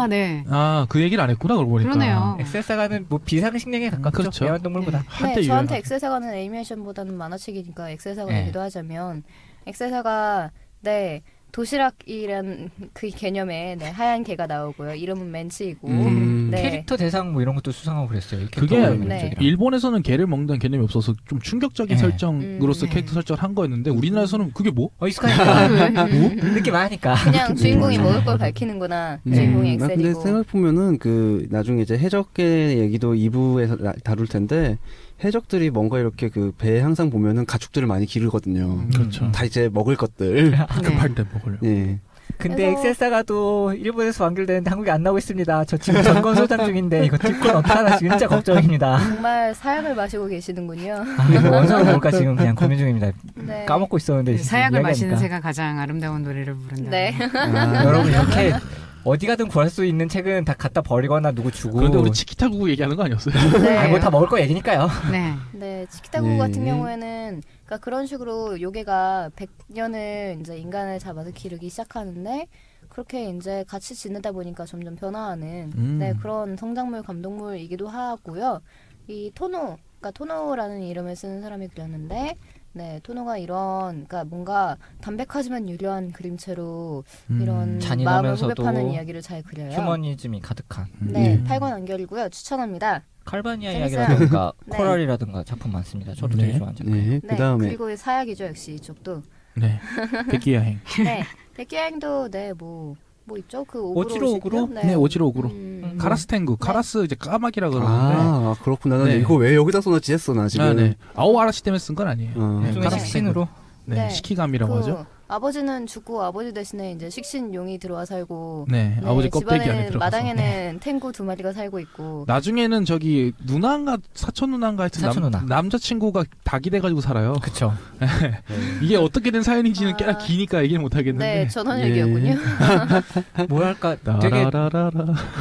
네. 아, 그 얘기를 안 했구나, 그러고 보니까. 그러네요. 엑셀사가는 뭐 비상식량에 가깝죠. 그렇죠. 애완동물보다. 네, 한때 저한테 유행한- 엑셀사가는 애니메이션보다는 만화책이니까 엑셀사가 네. 얘기도 하자면 엑셀사가 네 도시락이란 그 개념에 하얀 개가 나오고요. 이름은 맨치이고 캐릭터 대상 뭐 이런 것도 수상하고 그랬어요. 그게 네. 일본에서는 개를 먹는다는 개념이 없어서 좀 충격적인 네. 설정으로서 캐릭터 설정을 한 거였는데 우리나라에서는 그게 뭐? 익숙하니까 느낌 많으니까 그냥 주인공이 먹을 걸 밝히는구나. 주인공이 근데 엑셀이고. 생각해보면은 그 나중에 이제 해적계 얘기도 2부에서 다룰 텐데 해적들이 뭔가 이렇게 그 배에 항상 보면은 가축들을 많이 기르거든요. 그렇죠. 다 이제 먹을 것들. 급할 때 먹으려. 예. 근데 그래서- 엑셀사가도 일본에서 완결되는데 한국에 안 나오고 있습니다. 저 지금 전권 소장 중인데 이거 뒷권 어떡하나 진짜 걱정입니다. 정말 사약을 마시고 계시는군요. 이거 원서를 볼까 지금 그냥 고민 중입니다. 네. 까먹고 있었는데 사약을 마시는 이야기하니까. 새가 가장 아름다운 노래를 부른다. 네. 여러분 이렇게 어디 가든 구할 수 있는 책은 다 갖다 버리거나 누구 주고. 그런데 우리 치키타국 얘기하는 거 아니었어요? 네. 아니 뭐다 먹을 거 얘기니까요. 네. 네, 치키타구 네. 같은 경우에는 그러니까 그런 식으로 요괴가 100년을 이제 인간을 잡아서 기르기 시작하는데 그렇게 이제 같이 지내다 보니까 점점 변화하는 네, 그런 성장물 감동물이기도 하고요. 이 토노, 그러니까 토노라는 이름을 쓰는 사람이 그렸는데 네, 토노가 이런 그러니까 뭔가 담백하지만 유려한 그림체로 이런 마음을 잔인하면서도 후벼파는 이야기를 잘 그려요. 휴머니즘이 가득한 네, 8권 완결이고요. 추천합니다. 칼바니아 재밌어요. 이야기라든가 네. 코랄이라든가 작품 많습니다. 저도 네. 되게 좋아하는 작품. 네. 네, 그다음에 그리고 사약이죠 역시 이쪽도. 네. 백기야행. 네, 백기야행도 네 뭐 있죠 그 오지로 오그로? 네, 오지로 오그로. 음. 카라스 탱구. 카라스 이제 까마귀라 그러는데. 아, 그렇구나. 나는 네. 이거 왜 여기다 써놨지 했어, 나 지금. 아, 네. 아오 아라시 때문에 쓴 건 아니에요. 어. 네, 중에 카라스 식신으로 네, 네. 시키감이라고 하죠. 아버지는 죽고 아버지 대신에 이제 식신용이 들어와 살고 네, 아버지 껍데기 안에 집안에는 들어가서. 마당에는 탱구 2마리가 살고 있고 나중에는 저기 누나인가 사촌 누나인가 하여튼 사촌 누나. 남자친구가 닭이 돼가지고 살아요. 그쵸. 이게 어떻게 된 사연인지는 아. 꽤나 기니까 얘기를 못 하겠는데. 네 전원 네. 얘기였군요. 뭐랄까 되게 라라라라.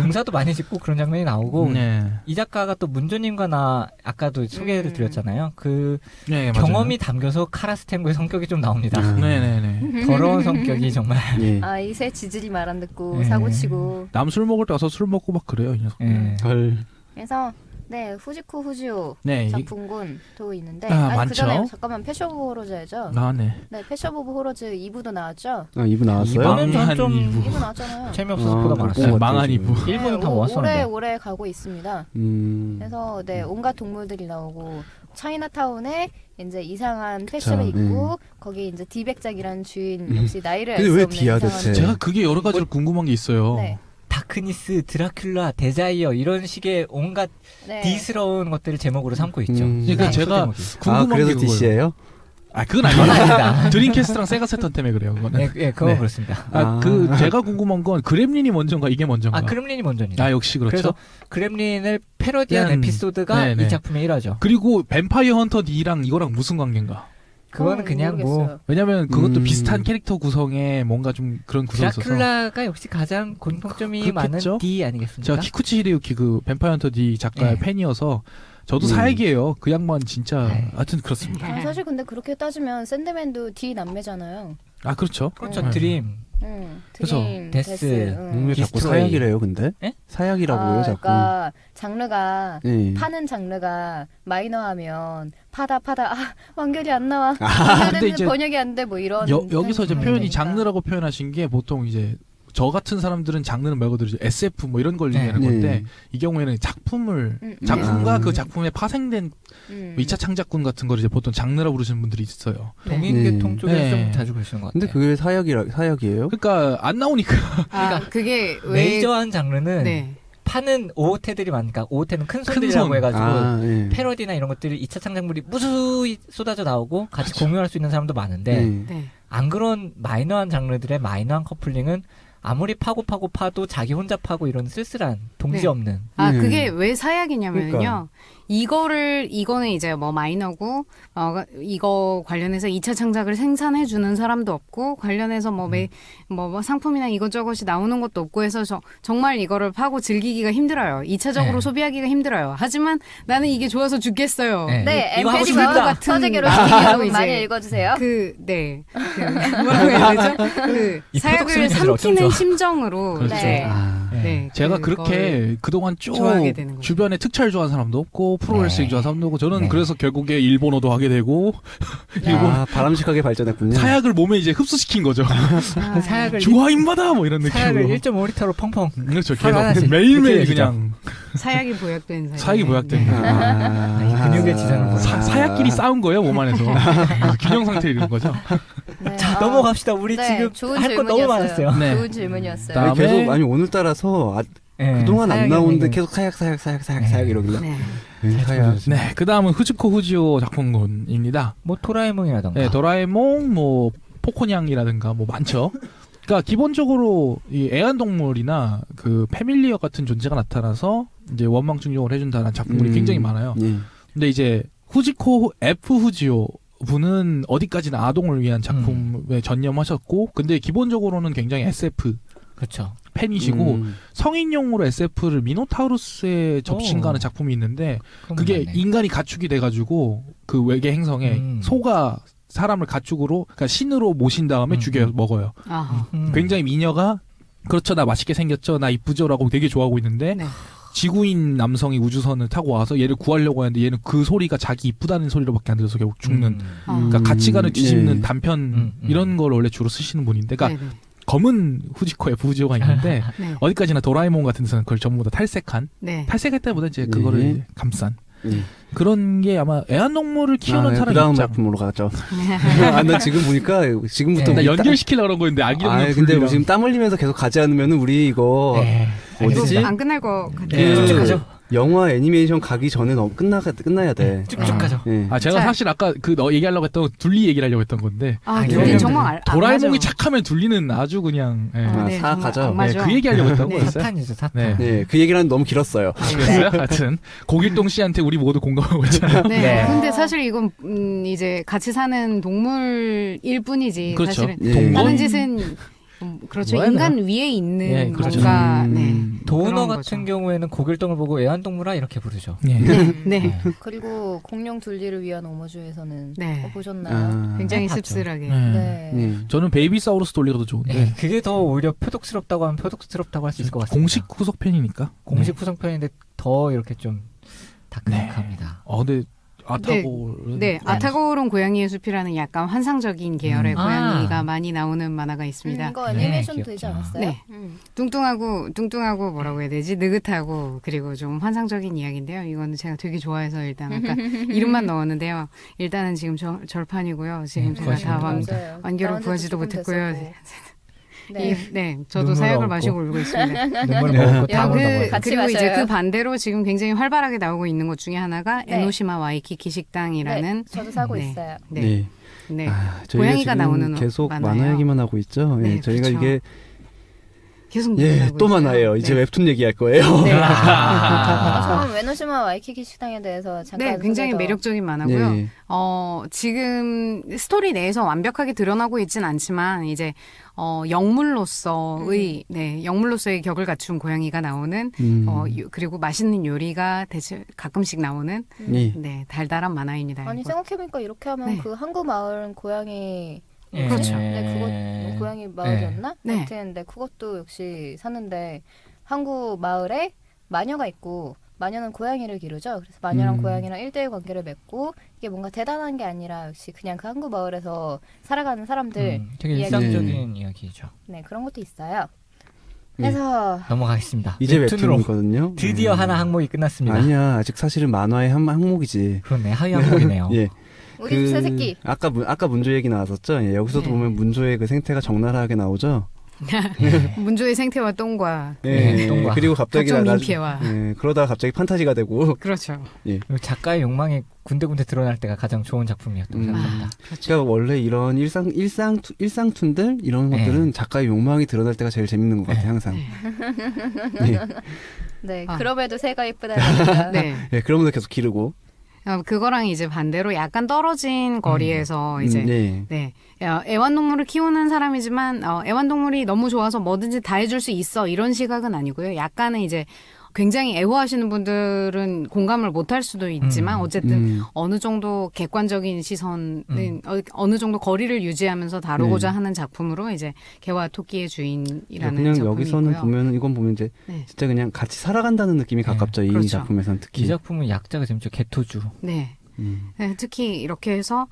농사도 많이 짓고 그런 장면이 나오고 네. 이 작가가 또 문조님과 나 아까도 소개를 드렸잖아요. 그 네, 맞아요. 경험이 담겨서 카라스탱구의 성격이 좀 나옵니다. 네네네. 더러운 성격이 정말. 예. 아 이 새 지질이 말 안 듣고 네. 사고치고 남 술 먹을 때 와서 술 먹고 막 그래요, 이 녀석. 예. 헐. 그래서 네 후지코 후지오 네, 작품군도 있는데 아, 그 전에 많죠. 잠깐만 패션 오브 호러즈야죠. 네. 네 패션 오브 호러즈 2부도 나왔죠. 아, 2부 나왔어요? 이번은 망한 좀 2부 나왔잖아요. 재미없어서 아, 보다 못 말았어요. 본 것 망한 같아요, 이부. 지금. 일본은 다 네, 모았었는데. 오래 가고 있습니다. 음. 그래서 네 온갖 동물들이 나오고 차이나타운에 이제 이상한 패션을 그쵸, 입고 거기 이제 디백작이라는 주인 역시 나이를 알 근데 수 왜 없는 디야, 이상한 대체? 제가 그게 여러 가지로 궁금한 게 있어요. 네. 다크니스, 드라큘라, 데자이어 이런 식의 온갖 네. D스러운 것들을 제목으로 삼고 있죠. 그러니까 제가 제목이. 궁금한 아, 그래서 게 그거예요. DC예요? 아, 그건 아닙니다. 드림캐스트랑 세가 세턴 때문에 그래요, 그거는. 예, 예, 그건 네. 그렇습니다. 아, 그 제가 궁금한 건 그렘린이 먼저인가 이게 먼저인가? 아, 그렘린이 먼저입니다. 아, 역시 그렇죠. 그래서 그렘린을 패러디한 그냥- 에피소드가 네네. 이 작품의 1화죠. 그리고 뱀파이어 헌터 D랑 이거랑 무슨 관계인가? 그거는 그냥 뭐 모르겠어요. 왜냐면 그것도 음. 비슷한 캐릭터 구성에 뭔가 좀 그런 구성이 있어서. 드라큘라가 역시 가장 공통점이 그렇겠죠? 많은 D 아니겠습니까? 제가 키쿠치 히데유키 그 뱀파이어 헌터 D 작가의 네. 팬이어서 저도 음. 사약이에요. 그 양반 진짜 네. 하여튼 그렇습니다. 아, 사실 근데 그렇게 따지면 샌드맨도 D 남매잖아요. 아, 그렇죠. 그렇죠. 네. 드림. 그래서 드림, 데스, 왜 자꾸 디스트로이. 사약이래요, 근데? 예? 사약이라고요, 아, 자꾸. 그러니까 장르가 예. 파는 장르가 마이너하면 파다 아 완결이 안 나와. 근데 완결되는 이제 번역이 안 돼 뭐 이런. 여기서 이제 표현이 되니까. 장르라고 표현하신 게 보통 이제 저 같은 사람들은 장르는 말 그대로 이제 SF 뭐 이런 걸 네. 얘기하는 건데 네. 이 경우에는 작품을 음. 작품과 아. 그 작품에 파생된 음. 2차 창작군 같은 걸 이제 보통 장르라고 부르시는 분들이 있어요. 동인계통 네. 쪽에서 네. 좀 자주 그러시는 것 같아요. 근데 그게 사약이에요? 그러니까 안 나오니까 아, 그게 왜 메이저한 장르는 네. 파는 오호테들이 많으니까 오호테는 큰 큰 손들이라고 손. 해가지고 아, 예. 패러디나 이런 것들이 2차 창작물이 무수히 쏟아져 나오고 같이 공유할 수 있는 사람도 많은데 예. 네. 안 그런 마이너한 장르들의 마이너한 커플링은 아무리 파도 자기 혼자 파고 이런 쓸쓸한 동지 네. 없는 아, 네. 그게 왜 사약이냐면요. 그러니까. 이거는 이제 뭐 마이너고, 이거 관련해서 2차 창작을 생산해주는 사람도 없고, 관련해서 뭐 상품이나 이것저것이 나오는 것도 없고 해서 정말 이거를 파고 즐기기가 힘들어요. 2차적으로 네. 소비하기가 힘들어요. 하지만 나는 이게 좋아서 죽겠어요. 네. 네, 이거 하고 엠페리와 싶다. 같은 서재 결혼식 마음으로 여러분 이제 많이 읽어주세요. 뭐라고 해야 되죠? 이 사약을 표독 스님들 어쩜 삼키는 좋아. 심정으로 그렇죠. 이제 아, 네. 네, 제가 그걸 그렇게 그동안 쭉 좋아하게 되는 거죠. 주변에 특촬 좋아하는 사람도 없고 프로레슬링 좋아하는 사람도 없고 저는 그래서 결국에 일본어도 하게 되고 아, 바람직하게 발전했군요. 사약을 몸에 이제 흡수시킨 거죠. 아, 사약을 좋아 임마다 뭐 이런 사약을 느낌으로. 1.5리터로 펑펑. 그렇죠. 하나씩 계속 매일매일 그렇게 그냥 사약이 보약된 사약. 사약이 보약된 네. 근육의 지장을 보여. 사약끼리 싸운 거예요 몸 안에서. 균형 상태 이런 거죠. 네, 자, 넘어갑시다. 우리 네, 지금 좋은 할 거 너무 질문이었어요. 많았어요. 네. 좋은 질문이었어요. 다음에 계속 오늘따라서 네, 그동안 안 사약이 나오는데 있는 계속 사약 이러길래. 네. 사약. 네, 그 다음은 후지코 후지오 작품군입니다. 뭐 도라에몽이라던가. 네, 도라에몽, 뭐 포코냥이라든가 뭐 많죠. 그러니까 기본적으로 이 애완동물이나 그 패밀리어 같은 존재가 나타나서 이제 원망 증정을 해준다는 작품들이 굉장히 많아요. 예. 근데 이제 후지코 F 후지오 분은 어디까지나 아동을 위한 작품에 전념하셨고, 근데 기본적으로는 굉장히 SF 그렇죠. 팬이시고 성인용으로 SF를 미노타우루스에 접신가하는 오. 작품이 있는데 그건 그게 맞네. 인간이 가축이 돼가지고 그 외계 행성에 소가 사람을 가축으로 그러니까 신으로 모신 다음에 죽여 먹어요. 아하. 굉장히 미녀가 그렇죠 나 맛있게 생겼죠 나 이쁘죠라고 되게 좋아하고 있는데 네. 지구인 남성이 우주선을 타고 와서 얘를 구하려고 하는데 얘는 그 소리가 자기 이쁘다는 소리로밖에 안 들려서 결국 죽는 그러니까 가치관을 뒤집는 네. 단편 이런 걸 원래 주로 쓰시는 분인데 그러니까 네네. 검은 후지코 F 후지오가 있는데 네. 어디까지나 도라에몽 같은 데서는 그걸 전부 다 탈색한 네. 탈색했다보다 이제 네. 그거를 이제 감싼 예. 그런 게 아마 애완동물을 키우는 사람이 그 다음 있죠. 작품으로 가죠. 아, 나 지금 보니까 지금부터 나 연결시키려고 그런 거였는데 아기 아, 근데 우리 지금 땀 흘리면서 계속 가지 않으면은 우리 이거 네. 어디지? 안 끝날 것 같아요. 네. 그 쭉쭉 가죠. 영화 애니메이션 가기 전에 끝나야 돼. 쭉쭉 가죠. 예. 아 제가 자. 사실 아까 그 너 얘기하려고 했던 둘리 얘기를 하려고 했던 건데 아, 아니, 근데 왜냐면 정말 도라에몽이 안 착하면 둘리는 아주 그냥 예. 맞아. 아, 네, 사악하죠. 정말 안 네, 맞아. 그 얘기하려고 했던 네. 거였어요. 사탄이죠, 사탄. 네. 네, 그 얘기는 너무 길었어요. 그랬어요? 하여튼 고길동 씨한테 우리 모두 공감하고 있잖아요. 네. 네. 근데 사실 이건 이제 같이 사는 동물일 뿐이지. 그렇죠. 사실은 예. 동물? 하는 짓은 그렇죠. 뭐야, 인간 위에 있는 예, 그렇죠. 뭔가 네. 도너 그런 같은 거죠. 경우에는 고길동을 보고 애완동물아 이렇게 부르죠. 예. 네. 그리고 공룡 둘리를 위한 오머주에서는 네. 보셨나요? 아, 굉장히 봤죠. 씁쓸하게. 네. 예. 저는 베이비사우루스 돌리가 더 좋은데 네. 그게 더 오히려 표독스럽다고 하면 표독스럽다고 할 수 있을 것 같습니다. 공식 후속 팬이니까. 공식 구성편인데 더 이렇게 좀 다크다크합니다. 근데 아타고는 네, 아타고론 고양이의 숲이라는 약간 환상적인 계열의 아. 고양이가 많이 나오는 만화가 있습니다. 이거 애니메이션 네, 되지 귀엽죠. 않았어요? 네. 뚱뚱하고 뭐라고 해야 되지? 느긋하고 그리고 좀 환상적인 이야기인데요. 이거는 제가 되게 좋아해서 일단 아까 이름만 넣었는데요. 일단은 지금 절판이고요. 지금 네, 제가 다 구하시면 맞아요. 완결을 나온 지도 구하지도 조금 못했고요. 됐었고. 네. 네, 저도 눈물 사약을 없고. 마시고 울고 있습니다. 눈물 먹고 야, 땀을 먹어요. 같이 그리고 이제 마셔요. 그 반대로 지금 굉장히 활발하게 나오고 있는 것 중에 하나가 네. 에노시마 와이키키 식당이라는 네, 저도 사고 네. 있어요. 네. 네. 네. 아, 저희가 고양이가 지금 나오는 계속 만화예요. 만화 얘기만 하고 있죠. 네, 예, 저희가 그렇죠. 이게 계속 예, 얘기하고 또 있어요. 만화예요. 이제 네. 웹툰 얘기할 거예요. 네. 저는 웨노시마 와이키키 식당에 대해서 잠깐 네, 굉장히 소개 더- 매력적인 만화고요. 네. 지금 스토리 내에서 완벽하게 드러나고 있진 않지만 이제 영물로서의 영물로서의 격을 갖춘 고양이가 나오는 그리고 맛있는 요리가 대체 가끔씩 나오는 예. 네, 달달한 만화입니다. 아니 이거. 생각해보니까 이렇게 하면 네. 그 한국 마을 고양이 예. 그렇죠. 네, 그거 고양이 마을이었나? 네. 하여튼 네, 그것도 역시 사는데 한국 마을에 마녀가 있고 마녀는 고양이를 기르죠. 그래서 마녀랑 고양이랑 1대1 관계를 맺고 이게 뭔가 대단한 게 아니라 역시 그냥 그 한국 마을에서 살아가는 사람들 되게 이야기. 일상적인 이야기죠. 네 그런 것도 있어요. 네. 그래서 넘어가겠습니다. 이제 웹툰으로 웹툰이거든요. 드디어 하나 항목이 끝났습니다. 아니야, 아직 사실은 만화의 한 항목이지. 그렇네, 하위 항목이네요. 예. 우리 새 새끼 아까 문조 얘기 나왔었죠. 예, 여기서도 네. 보면 문조의 그 생태가 적나라하게 나오죠. 문조의 생태와 똥과 예, 네, 똥과 그리고 갑자기 각종 나중- 민폐와. 예, 그러다가 갑자기 판타지가 되고. 그렇죠. 그리고 작가의 욕망이 군데군데 드러날 때가 가장 좋은 작품이었다고 생각합니다. 그러니까 원래 이런 일상툰들 이런 네. 것들은 작가의 욕망이 드러날 때가 제일 재밌는 것 같아요, 항상. 예. 네 아. 그럼에도 새가 이쁘다니까 네. 예, 그러면서 계속 기르고. 그거랑 이제 반대로 약간 떨어진 거리에서 이제 네. 네. 애완동물을 키우는 사람이지만 애완동물이 너무 좋아서 뭐든지 다 해줄 수 있어 이런 시각은 아니고요. 약간은 이제 굉장히 애호하시는 분들은 공감을 못할 수도 있지만 어쨌든 어느 정도 객관적인 시선은 어느 정도 거리를 유지하면서 다루고자 하는 작품으로 이제 개와 토끼의 주인이라는 그냥 작품이고요. 여기서는 보면 이건 보면 이제 진짜 그냥 같이 살아간다는 느낌이 가깝죠. 이 그렇죠. 작품에서는 특히. 이 작품은 약자가 재밌죠. 개토주. 네. 네, 특히 이렇게 해서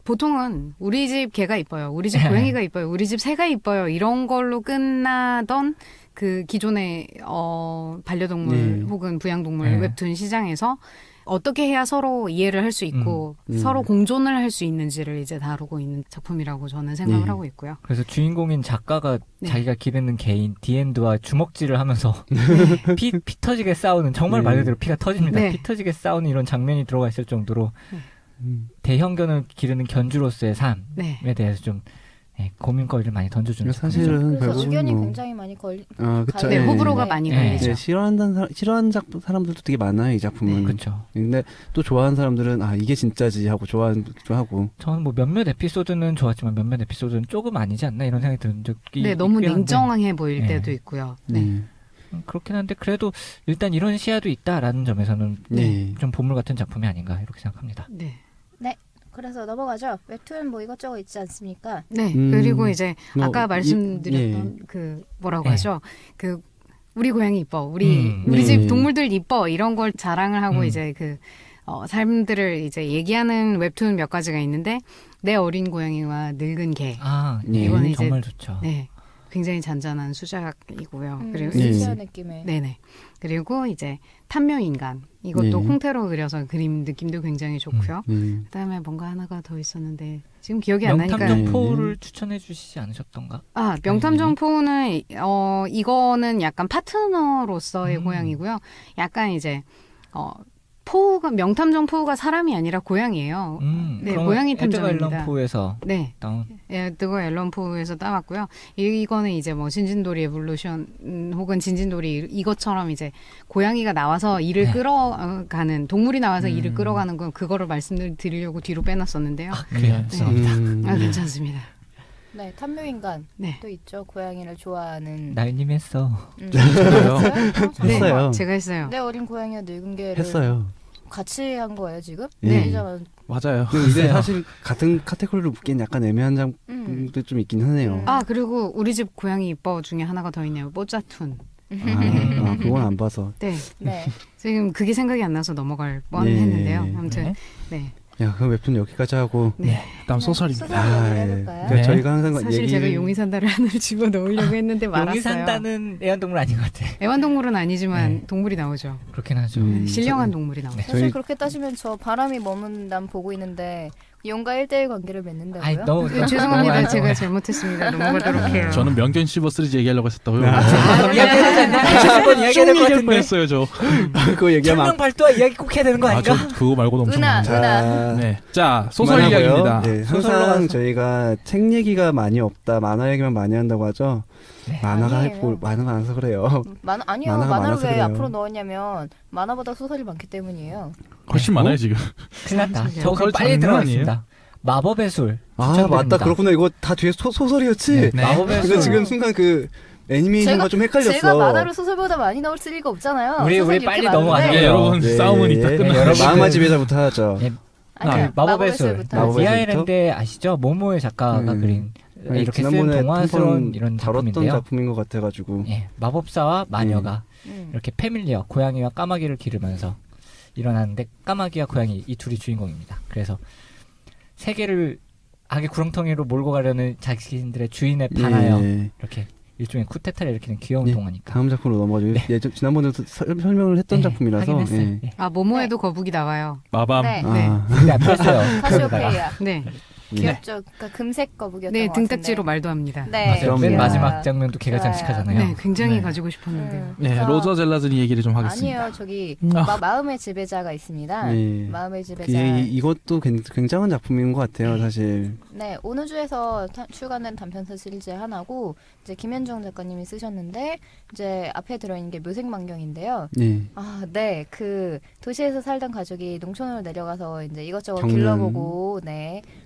보통은 우리 집 개가 이뻐요. 우리 집 고양이가 이뻐요. 우리 집 새가 이뻐요. 이런 걸로 끝나던 그 기존의 반려동물 혹은 부양동물 웹툰 시장에서 어떻게 해야 서로 이해를 할 수 있고 서로 공존을 할 수 있는지를 이제 다루고 있는 작품이라고 저는 생각을 하고 있고요. 그래서 주인공인 작가가 자기가 기르는 개인 디엔드와 주먹질을 하면서 피 터지게 싸우는 정말 말 그대로 피가 터집니다. 피 터지게 싸우는 이런 장면이 들어가 있을 정도로 대형견을 기르는 견주로서의 삶에 대해서 좀 고민거리를 많이 던져주는 사실은 그래서 의견이 굉장히 많이 그쵸. 네, 호불호가 많이 걸리죠. 싫어하는 사람들도 되게 많아요, 이 작품은. 그렇죠. 근데 또 좋아하는 사람들은 이게 진짜지 하고 좋아하기도 하고. 저는 뭐 몇몇 에피소드는 좋았지만 몇몇 에피소드는 조금 아니지 않나 이런 생각이 드는 적이 네, 너무 있긴 한데. 냉정해 보일 때도 있고요. 네. 그렇긴 한데 그래도 일단 이런 시야도 있다라는 점에서는 좀 보물 같은 작품이 아닌가 이렇게 생각합니다. 네. 그래서 넘어가죠. 웹툰 뭐 이것저것 있지 않습니까? 네. 그리고 이제 아까 말씀드렸던 그 뭐라고 하죠? 그 우리 고양이 이뻐. 우리 집 동물들 이뻐. 이런 걸 자랑을 하고 이제 그 삶들을 이제 얘기하는 웹툰 몇 가지가 있는데 내 어린 고양이와 늙은 개. 이거는 이제 정말 좋죠. 네. 굉장히 잔잔한 수작이고요. 그리고 진지한 느낌의. 네네. 그리고 이제 탐묘인간. 이것도 콩테로 그려서 그림 느낌도 굉장히 좋고요. 그다음에 뭔가 하나가 더 있었는데 지금 기억이 안 나니까. 명탐정포를 추천해 주시지 않으셨던가? 명탐정포는 이거는 약간 파트너로서의 고양이고요. 약간 이제 명탐정 포우가 사람이 아니라 고양이에요. 네, 고양이 탐정입니다. 에드거 앨런 포우에서 따온. 에드거 앨런 포우에서 따왔고요. 이거는 이제 뭐 진진돌이 에볼루션 혹은 진진돌이 이것처럼 이제 고양이가 나와서 이를 끌어가는 동물이 나와서 이를 끌어가는 건 그거를 말씀드리려고 뒤로 빼놨었는데요. 그래요. 괜찮습니다. 네, 탐묘인간 또 있죠. 고양이를 좋아하는. 날님 했어. 했어요. 제가 했어요. 내 어린 고양이와 늙은 개를 했어요. 같이 한 거예요 지금? 네. 맞아요. 근데 사실 같은 카테고리로 묶기엔 약간 애매한 장도 좀 있긴 하네요. 그리고 우리 집 고양이 이뻐 중에 하나가 더 있네요. 뽀짜툰. 그건 안 봐서. 네. 지금 그게 생각이 안 나서 넘어갈 뻔했는데요. 아무튼 야, 그 웹툰 여기까지 하고. 다음 소설입니다. 저희가 항상 사실 제가 용의산다를 하나를 집어 넣으려고 했는데 말았어요. 용의산다는 애완동물 아닌 것 같아. 애완동물은 아니지만 동물이 나오죠. 그렇긴 하죠. 신령한 동물이 나오죠. 사실 그렇게 따지면 저 바람이 머문 난 보고 있는데 용과 1대1 관계를 맺는다고요? 너무 죄송합니다. 제가 잘못했습니다. 넘어가도록 해요. 저는 명견 시버 시리즈 얘기하려고 했었다고요. 이야기해야 될 것 같은데. 했어요, 저. 그거 얘기하면 청명 발도와 이야기 꼭 해야 되는 거 아닌가? 저 그거 말고도 엄청 많아요. 네. 자, 소설 이야기입니다. 네, 항상 저희가 책 얘기가 많이 없다. 만화 얘기만 많이 한다고 하죠. 만화가 만화가 많아서 그래요. 아니요. 만화를 왜 앞으로 넣었냐면 만화보다 소설이 많기 때문이에요. 훨씬 많아요, 지금. 큰일 났다. 저 빨리 들어가겠습니다. 마법의 술. 맞다. 그렇구나. 이거 다 뒤에 소설이었지? 마법의 술. 근데 지금 순간 그 애니메이션과 좀 헷갈렸어. 제가 만화를 소설보다 많이 넣을 리가 없잖아요. 우리 빨리 넘어가요. 여러분 싸움은 이따 끝나요. 마음의 지배자부터 하죠. 마법의 술. 디아일랜드 아시죠? 모모의 작가가 그린 이렇게 쓴 동화스러운 이런 작품인데요. 작품인 것 같아가지고. 마법사와 마녀가 이렇게 패밀리어 고양이와 까마귀를 기르면서 일어나는데 까마귀와 고양이 이 둘이 주인공입니다. 그래서 세계를 악의 구렁텅이로 몰고 가려는 자신들의 주인에 반하여 이렇게 일종의 쿠데타를 일으키는 귀여운 동화니까. 다음 작품으로 넘어가죠. 지난번에도 설명을 했던 작품이라서. 모모에도 거북이 나와요. 마밤. 우리 앞에 했어요. 카시오페이아. 네. 귀엽죠. 그러니까 금색 거북이였던 것 같은데. 등딱지로 말도 합니다. 맨 마지막 장면도 개가 장식하잖아요. 네, 굉장히 가지고 싶었는데요. 로저 젤라즈니 얘기를 좀 하겠습니다. 아니에요. 저기 마음의 지배자가 있습니다. 마음의 지배자. 이것도 굉장한 작품인 것 같아요, 사실. 네, 어느 주에서 출간된 단편서 시리즈 하나고 이제 김현정 작가님이 쓰셨는데 이제 앞에 들어있는 게 묘생망경인데요. 그 도시에서 살던 가족이 농촌으로 내려가서 이제 이것저것 길러보고,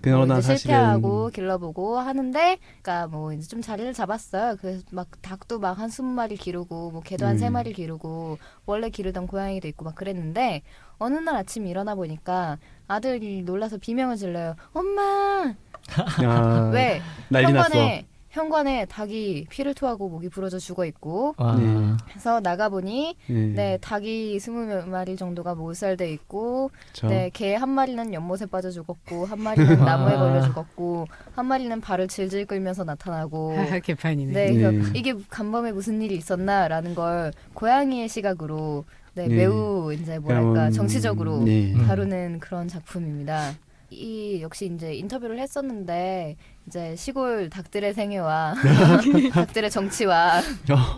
그런 그러나 이제 실패하고 사실은 길러보고 하는데, 그러니까 뭐 이제 좀 자리를 잡았어요. 그래서 막 닭도 막 한 20마리 기르고, 뭐 개도 한 3마리 기르고, 원래 기르던 고양이도 있고 막 그랬는데 어느 날 아침 일어나 보니까 아들이 놀라서 비명을 질러요. 엄마! 아, 왜? 난리 났어. 현관에 닭이 피를 토하고 목이 부러져 죽어 있고, 와. 네. 그래서 나가보니 네. 네, 닭이 20마리 정도가 몰살돼 있고, 저, 네, 개 한 마리는 연못에 빠져 죽었고, 한 마리는 나무에 걸려 죽었고, 한 마리는 발을 질질 끌면서 나타나고. 개판이네. 네, 그래서 네. 이게 간밤에 무슨 일이 있었나라는 걸 고양이의 시각으로 네, 네. 매우 이제 뭐랄까 정치적으로 네. 다루는 그런 작품입니다. 이 역시 이제 인터뷰를 했었는데 이제 시골 닭들의 생애와 닭들의 정치와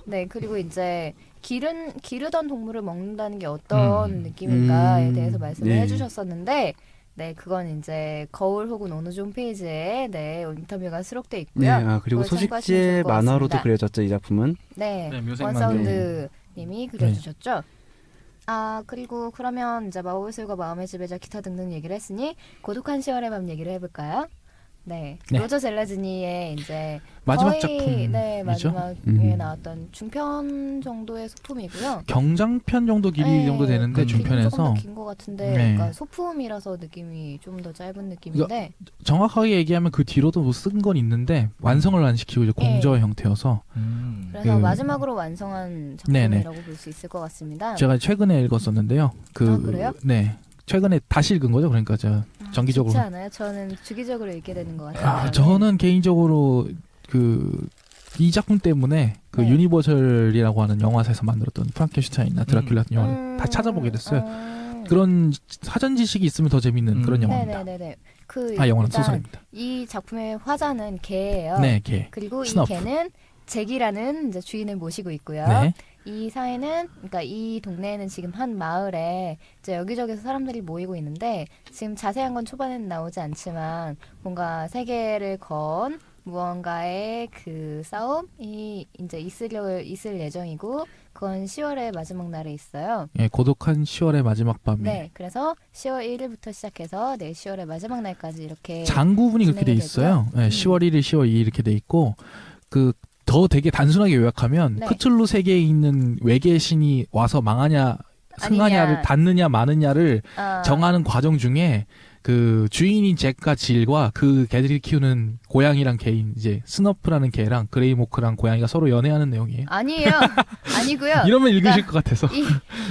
네 그리고 이제 기르던 동물을 먹는다는 게 어떤 느낌일까에 대해서 말씀을 네. 해주셨었는데 네 그건 이제 거울 혹은 어느 홈페이지에 네 인터뷰가 수록돼 네, 있고요. 아, 그리고 그걸 참고하시면 소식지의 좋을 것 만화로도 같습니다. 그려졌죠, 이 작품은. 네, 네, 묘색만 원사운드 님이 그려주셨죠. 아 그리고 그러면 이제 마법의 술과 마음의 지배자 기타 등등 얘기를 했으니 고독한 10월의 밤 얘기를 해볼까요? 네, 네. 로저 젤라즈니의 이제 마지막 거의, 작품이죠. 네 마지막에 나왔던 중편 정도의 소품이고요. 경장편 정도 길이 네, 정도 되는데 길이는 조금 중편에서 더 긴 것 같은데, 네. 그러니까 소품이라서 느낌이 좀 더 짧은 느낌인데, 정확하게 얘기하면 그 뒤로도 뭐 쓴 건 있는데 완성을 안 시키고 이제 공저 형태여서 그래서 그- 마지막으로 완성한 네네. 작품이라고 볼 수 있을 것 같습니다. 제가 최근에 읽었었는데요. 아, 그래요? 네. 최근에 다시 읽은 거죠. 그러니까 제가 정기적으로. 쉽지 않아요? 저는 주기적으로 읽게 되는 것 같아요. 아, 저는 개인적으로 이 작품 때문에 그 네. 유니버셜이라고 하는 영화사에서 만들었던 프랑켄슈타인이나 드라큘라 같은 영화를 다 찾아보게 됐어요. 그런 사전 지식이 있으면 더 재밌는 그런 영화입니다. 네네네네. 영화는 일단 소설입니다. 이 작품의 화자는 개예요. 네, 개. 그리고 스너프. 이 개는 잭이라는 이제 주인을 모시고 있고요. 네. 이 사회는 그러니까 이 동네에는 지금 한 마을에 이제 여기저기서 사람들이 모이고 있는데 지금 자세한 건 초반에는 나오지 않지만 뭔가 세계를 건 무언가의 그 싸움이 이제 있을 예정이고 그건 10월의 마지막 날에 있어요. 예, 고독한 10월의 마지막 밤에 네, 그래서 10월 1일부터 시작해서 내일 10월의 마지막 날까지 이렇게 장구분이 그렇게 돼 진행이 있어요. 되고요. 네, 10월 1일, 10월 2일 이렇게 돼 있고 더 되게 단순하게 요약하면 네. 크툴루 세계에 있는 외계 신이 와서 망하냐 승하냐를 아니냐. 닿느냐 마느냐를 아, 정하는 과정 중에 그 주인인 잭과 질과 그 개들이 키우는 고양이랑 개인 이제 스너프라는 개랑 그레이모크랑 고양이가 서로 연애하는 내용이에요. 아니에요. 아니고요. 이러면 읽으실 그러니까 것 같아서.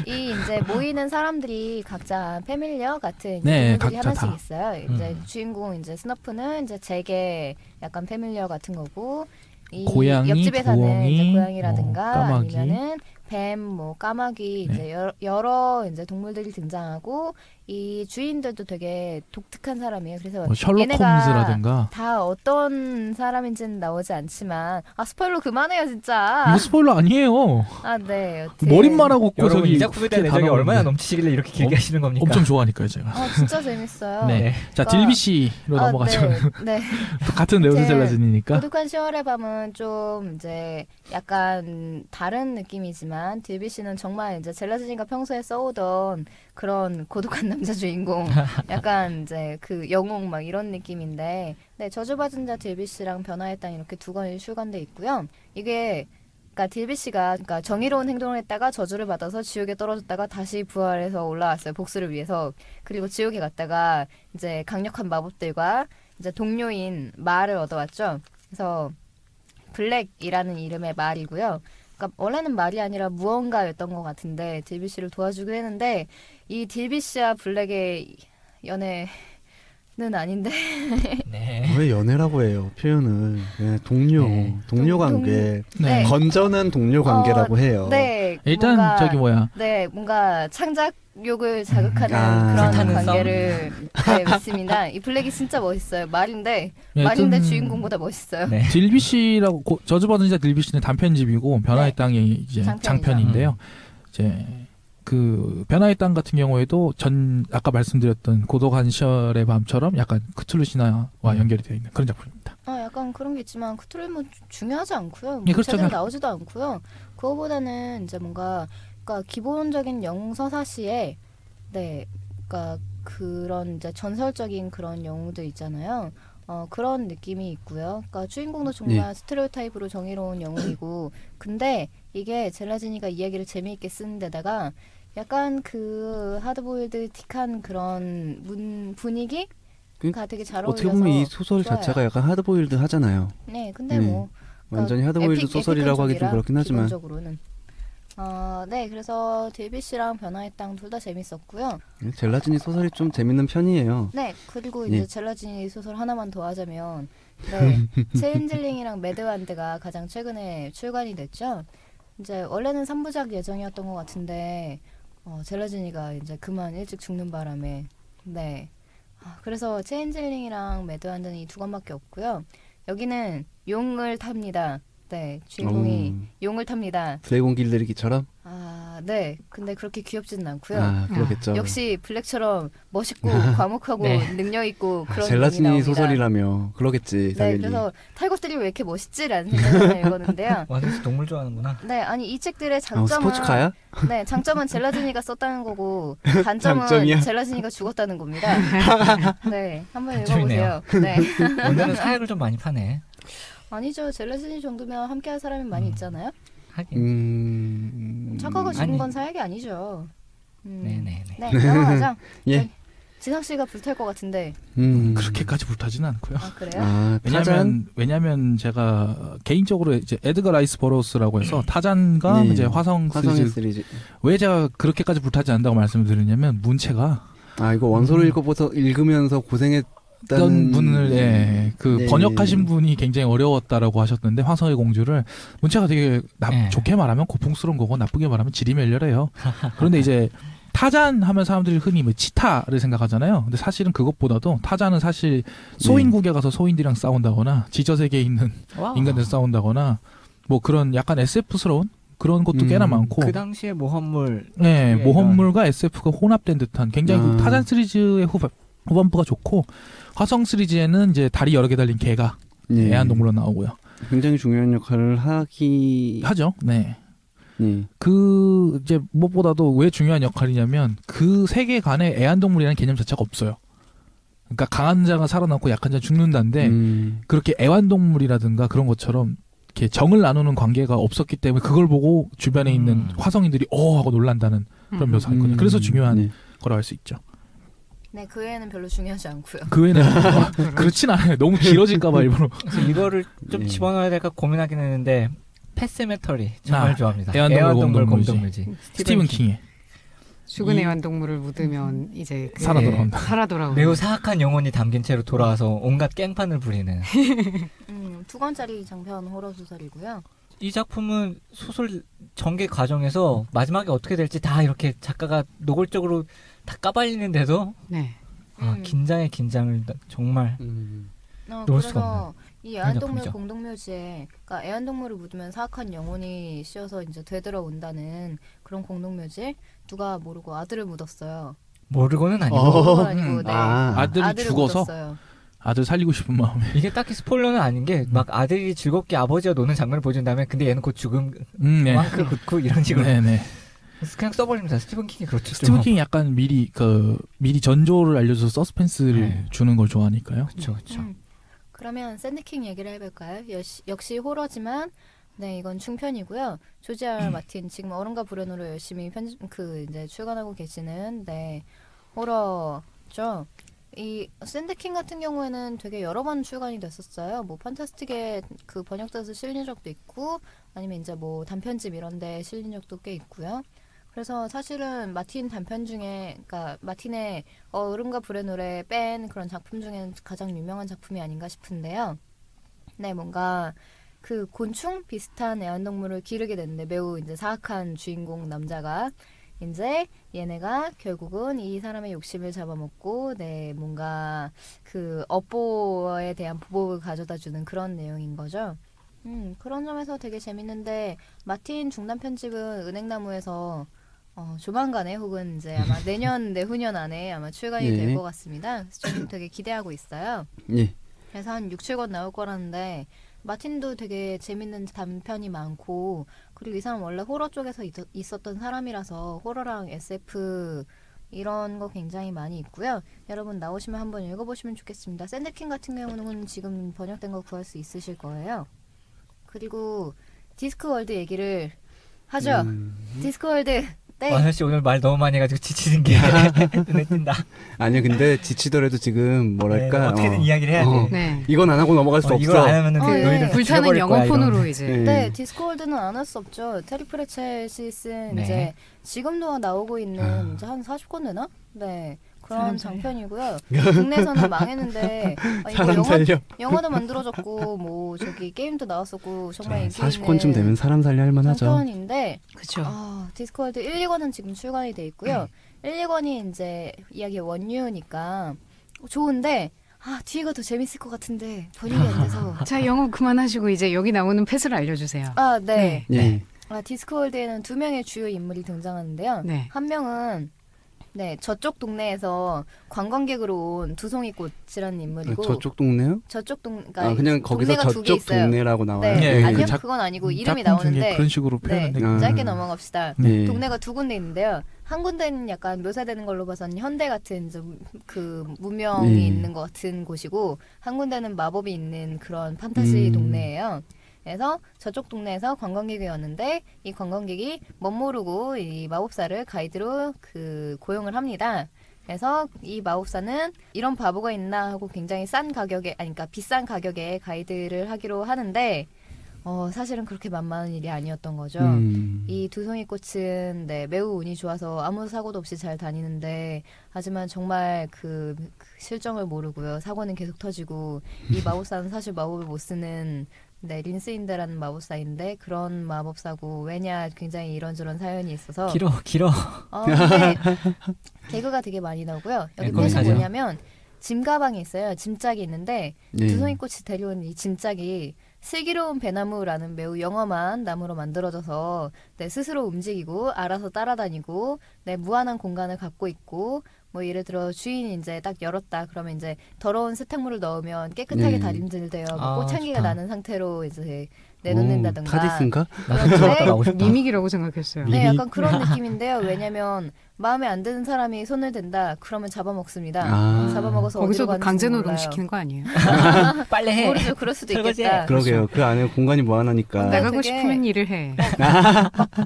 이 이제 모이는 사람들이 각자 패밀리어 같은 네, 동물들이 각자 하나씩 다. 있어요. 이제 주인공 이제 스너프는 이제 잭의 약간 패밀리어 같은 거고 이 고양이, 옆집에 사는 부엉이, 이제 고양이라든가 까마귀. 아니면은 뱀, 뭐 까마귀 네. 이제 여러 이제 동물들이 등장하고 이 주인들도 되게 독특한 사람이에요. 그래서 뭐 셜록 얘네가 홈즈라든가. 다 어떤 사람인지는 나오지 않지만 스포일러 그만해요 진짜. 이거 스포일러 아니에요. 네. 여튼. 머릿만 하고 그 여러분 저기 이 작품에 대한 애정이 단어가 얼마나 없는데. 넘치시길래 이렇게 길게 어? 하시는 겁니까? 엄청 좋아하니까요, 제가. 진짜 재밌어요. 네. 자, 그러니까- 딜비씨로 넘어가죠. 네. 같은 이제 레오드젤라진이니까. 고독한 10월의 밤은 좀 이제 약간 다른 느낌이지만 딜비씨는 정말 이제 젤라진이가 평소에 써오던 그런 고독한 남자 주인공 약간 이제 그 영웅 막 이런 느낌인데 네 저주받은 자 딜비씨랑 변화의 땅 이렇게 두 권이 출간돼 있고요. 이게 그러니까 딜비씨가 그러니까 정의로운 행동을 했다가 저주를 받아서 지옥에 떨어졌다가 다시 부활해서 올라왔어요. 복수를 위해서. 그리고 지옥에 갔다가 이제 강력한 마법들과 이제 동료인 말을 얻어왔죠. 그래서 블랙이라는 이름의 말이고요. 그러니까 원래는 말이 아니라 무언가였던 것 같은데 딜비씨를 도와주기로 했는데 이 딜비씨와 블랙의 연애는 아닌데 네. 왜 연애라고 해요? 표현을 네, 동료, 네. 동료 관계, 네. 건전한 동료 관계라고 해요. 네, 일단 뭔가, 저기 뭐야. 네, 뭔가 창작욕을 자극하는 아. 그런 불타는 관계를 네, 믿습니다. 이 블랙이 진짜 멋있어요. 말인데 예, 말인데 좀- 주인공보다 멋있어요. 네. 딜비씨라고 저주받은 자 딜비씨는 단편집이고 변화의 네. 땅이 이제 장편이죠. 장편인데요. 이제 그 변화의 땅 같은 경우에도 아까 말씀드렸던 고독한 시절의 밤처럼 약간 크툴루 신화와 연결이 되어 있는 그런 작품입니다. 약간 그런 게 있지만 크툴은 뭐 중요하지 않고요. 예, 그렇죠. 제대로 나오지도 않고요. 그거보다는 이제 뭔가 그러니까 기본적인 영서사시에 네, 그러니까 그런 이제 전설적인 그런 영웅들 있잖아요. 그런 느낌이 있고요. 그러니까 주인공도 정말 네. 스테레오타입으로 정의로운 영웅이고, 근데 이게 젤라지니가 이야기를 재미있게 쓰는 데다가 약간 그 하드보일드틱한 그런 분위기가 되게 잘 어울려서 어떻게 보면 이 소설 좋아요. 자체가 약간 하드보일드 하잖아요. 네, 근데 네. 뭐 완전히 하드보일드 소설이라고 하기 좀 그렇긴 하지만. 기본적으로는. 네, 그래서 데이비씨랑 변화의 땅 둘 다 재밌었고요. 젤라지니 소설이 좀 재밌는 편이에요. 네, 그리고 예. 이제 젤라지니 소설 하나만 더 하자면, 네, 체인즐링이랑 매드완드가 가장 최근에 출간이 됐죠. 이제 원래는 3부작 예정이었던 것 같은데, 젤라지니가 이제 그만 일찍 죽는 바람에, 네. 그래서 체인즐링이랑 매드완드는 이 2권밖에 없고요. 여기는 용을 탑니다. 네, 주인공이 용을 탑니다. 드래곤 길들이기처럼? 네. 근데 그렇게 귀엽지는 않고요. 그러겠죠. 역시 블랙처럼 멋있고 과묵하고 네. 능력 있고 그런 젤라지니 용이 나옵니다. 소설이라며 그러겠지 네, 당연히. 그래서 탈것들이 왜 이렇게 멋있지라는 생각을 읽었는데요. 완전 동물 좋아하는구나. 네, 아니 이 책들의 장점은 스포츠카야? 네, 장점은 젤라지니가 썼다는 거고 단점은 장점이야? 젤라지니가 죽었다는 겁니다. 네, 한번 재밌네요. 읽어보세요. 네, 오늘은 사약을 좀 많이 파네. 아니죠. 젤라지니 정도면 함께할 사람이 많이 있잖아요. 하긴. 작가가 죽은 아니. 건 사약이 아니죠. 네네네. 네, 넘어가자. 예. 진학 씨가 불탈 것 같은데. 그렇게까지 불타지는 않고요. 그래요? 타잔? 왜냐면 제가 개인적으로 이제 에드거 라이스 버로우스라고 해서 타잔과 네. 이제 화성 시리즈 왜 제가 그렇게까지 불타지 않는다고 말씀을 드리냐면 문체가 이거 원소를 읽으면서 고생했다는 분을 그 네. 번역하신 분이 굉장히 어려웠다라고 하셨는데 화성의 공주를 문체가 되게 네. 좋게 말하면 고풍스러운 거고 나쁘게 말하면 질이 멸렬해요. 그런데 이제 타잔 하면 사람들이 흔히 뭐 치타를 생각하잖아요. 근데 사실은 그것보다도 타잔은 사실 소인국에 가서 소인들이랑 싸운다거나 지저세계에 있는 인간들 싸운다거나 뭐 그런 약간 SF스러운 그런 것도 꽤나 많고 그 당시에 모험물. 네, 중에 모험물과 SF가 혼합된 듯한 굉장히 그 타잔 시리즈의 후반부가 좋고 화성 시리즈에는 이제 다리 여러 개 달린 개가 애완동물로 나오고요. 굉장히 중요한 역할을 하죠. 네. 네. 그 이제 무엇보다도 왜 중요한 역할이냐면 그 세계관에 애완동물이라는 개념 자체가 없어요. 그러니까 강한 자가 살아남고 약한 자가 죽는다는데 그렇게 애완동물이라든가 그런 것처럼 이렇게 정을 나누는 관계가 없었기 때문에 그걸 보고 주변에 있는 화성인들이 하고 놀란다는 그런 묘사가 있거든요. 그래서 중요한 거라고 할 수 있죠. 네, 그 외에는 별로 중요하지 않고요. 그 외에는 그렇진 않아요. 너무 길어질까봐 일부러. 그래서 이거를 좀 집어넣어야 될까 고민하긴 했는데 패스메터리 정말 좋아합니다. 애완동물 공동묘지. 스티븐 킹의 죽은 애완동물을 묻으면 이제 살아 돌아온다. 살아 돌아온다. 매우 사악한 영혼이 담긴 채로 돌아와서 온갖 깽판을 부리는. 2권짜리 장편 호러 소설이고요. 이 작품은 소설 전개 과정에서 마지막에 어떻게 될지 다 이렇게 작가가 노골적으로 다 까발리는데도 네. 긴장의 긴장을 정말 놓을 수가 그래서 없는. 이 애완동물 작품이죠. 공동묘지에 그러니까 애완동물을 묻으면 사악한 영혼이 씌어서 이제 되돌아온다는 그런 공동묘지 누가 모르고 아들을 묻었어요. 모르고는 아니고. 모르고는 아니고 네. 아들이 아들을 죽어서 묻었어요. 아들 살리고 싶은 마음에 이게 딱히 스포일러는 아닌 게 막 아들이 즐겁게 아버지와 노는 장면을 보여준 다음에 근데 얘는 곧 죽음 네. 왕크 긋고 이런 식으로 네네. 그냥 써버립니다. 스티븐 킹이 그렇죠. 스티븐 킹이 약간 미리 전조를 알려줘서 서스펜스를 주는 걸 좋아하니까요. 그렇죠, 그렇죠. 그러면 샌드킹 얘기를 해볼까요? 역시 호러지만 네 이건 중편이고요. 조지 R 마틴 지금 어른과 불연으로 열심히 이제 출간하고 계시는 네 호러죠. 이 샌드킹 같은 경우에는 되게 여러 번 출간이 됐었어요. 뭐 판타스틱에 그 번역돼서 실린 적도 있고 아니면 이제 뭐 단편집 이런데 실린 적도 꽤 있고요. 그래서 사실은 마틴 단편 중에 그러니까 마틴의 어른과 불의 노래 뺀 그런 작품 중에는 가장 유명한 작품이 아닌가 싶은데요. 네, 뭔가 그 곤충 비슷한 애완동물을 기르게 됐는데 매우 이제 사악한 주인공 남자가 이제 얘네가 결국은 이 사람의 욕심을 잡아먹고 네, 뭔가 그 업보에 대한 보복을 가져다주는 그런 내용인 거죠. 그런 점에서 되게 재밌는데 마틴 중단 편집은 은행나무에서 조만간에 혹은 이제 아마 내년 내후년 안에 아마 출간이 될 것 같습니다. 그래서 좀 되게 기대하고 있어요. 예. 그래서 한 6, 7권 나올 거라는데 마틴도 되게 재밌는 단편이 많고 그리고 이 사람 원래 호러 쪽에서 있었던 사람이라서 호러랑 SF 이런 거 굉장히 많이 있고요. 여러분 나오시면 한번 읽어보시면 좋겠습니다. 샌드킹 같은 경우는 지금 번역된 거 구할 수 있으실 거예요. 그리고 디스크월드 얘기를 하죠. 디스크월드. 네. 완선 씨 오늘 말 너무 많이 해가지고 지치는 게 눈에 띈다. 아니요, 근데 지치더라도 지금 뭐랄까 네, 어떻게든 이야기를 해야 돼. 네. 이건 안 하고 넘어갈 수 없어. 이걸 안 하면은 네. 너희들 불타는 영어폰으로 이제. 네, 디스크월드는 안 할 수 없죠. 테리 프레첼이 쓴 네. 이제 지금도 나오고 있는 이제 한 40권 되나? 네. 그런 장편이고요. 국내에서는 망했는데 사람 살려. 영화도 만들어졌고 뭐 저기 게임도 나왔었고 정말 인기 40권쯤 되면 사람 살려 할 만하죠. 장편인데 그렇죠. 디스크월드 1, 2권은 지금 출간이 돼 있고요. 1, 2권이 이제 이야기 원류니까 좋은데 뒤에가 더 재밌을 것 같은데 번역이 안 돼서. 자, 영어 그만하시고 이제 여기 나오는 패스를 알려주세요. 네. 예. 디스크월드에는 2명의 주요 인물이 등장하는데요. 네. 한 명은 저쪽 동네에서 관광객으로 온 두송이꽃이라는 인물이고 저쪽 동네요? 저쪽 그러니까 그냥 거기서 동네가 두 개 저쪽 있어요. 동네라고 나와요. 네. 예, 아니요, 그 그건 아니고 이름이 작품 중에 나오는데 그런 식으로 표현하는데 짧게 넘어갑시다. 네. 동네가 두 군데 있는데요. 한 군데는 약간 묘사되는 걸로 봐서는 현대 같은 좀 그 문명이 있는 것 같은 곳이고 한 군데는 마법이 있는 그런 판타지 동네예요. 그래서 저쪽 동네에서 관광객이 왔는데 이 관광객이 멋모르고 이 마법사를 가이드로 고용을 합니다. 그래서 이 마법사는 이런 바보가 있나 하고 굉장히 그러니까 비싼 가격에 가이드를 하기로 하는데 사실은 그렇게 만만한 일이 아니었던 거죠. 이 두송이꽃은 매우 운이 좋아서 아무 사고도 없이 잘 다니는데 하지만 정말 그 실정을 모르고요. 사고는 계속 터지고 이 마법사는 사실 마법을 못 쓰는 린스인드라는 마법사인데 그런 마법사고 왜냐 굉장히 이런저런 사연이 있어서 길어. 근데 개그가 되게 많이 나오고요. 여기 거기 펫이 가죠. 뭐냐면 짐 가방이 있어요. 짐짝이 있는데 두송이꽃이 데려온 이 짐짝이 슬기로운 배나무라는 매우 영험한 나무로 만들어져서 스스로 움직이고 알아서 따라다니고 무한한 공간을 갖고 있고 뭐 예를 들어 주인이 이제 딱 열었다 그러면 이제 더러운 세탁물을 넣으면 깨끗하게 다림질되어 꽃향기가 좋다. 나는 상태로 이제 내놓는다든가. 타디스인가? 그런데 미믹이라고 생각했어요. 네, 약간 그런 느낌인데요. 왜냐면 마음에 안 드는 사람이 손을 댄다. 그러면 잡아먹습니다. 잡아먹어서 어디로 거기서도 가는지 강제노동 몰라요. 시키는 거 아니에요? 빨리 해. 모르죠. 그럴 수도 설거지 있겠다. 해. 그러게요. 그 안에 공간이 무한하니까. 네. 나가고 되게- 싶으면 일을 해.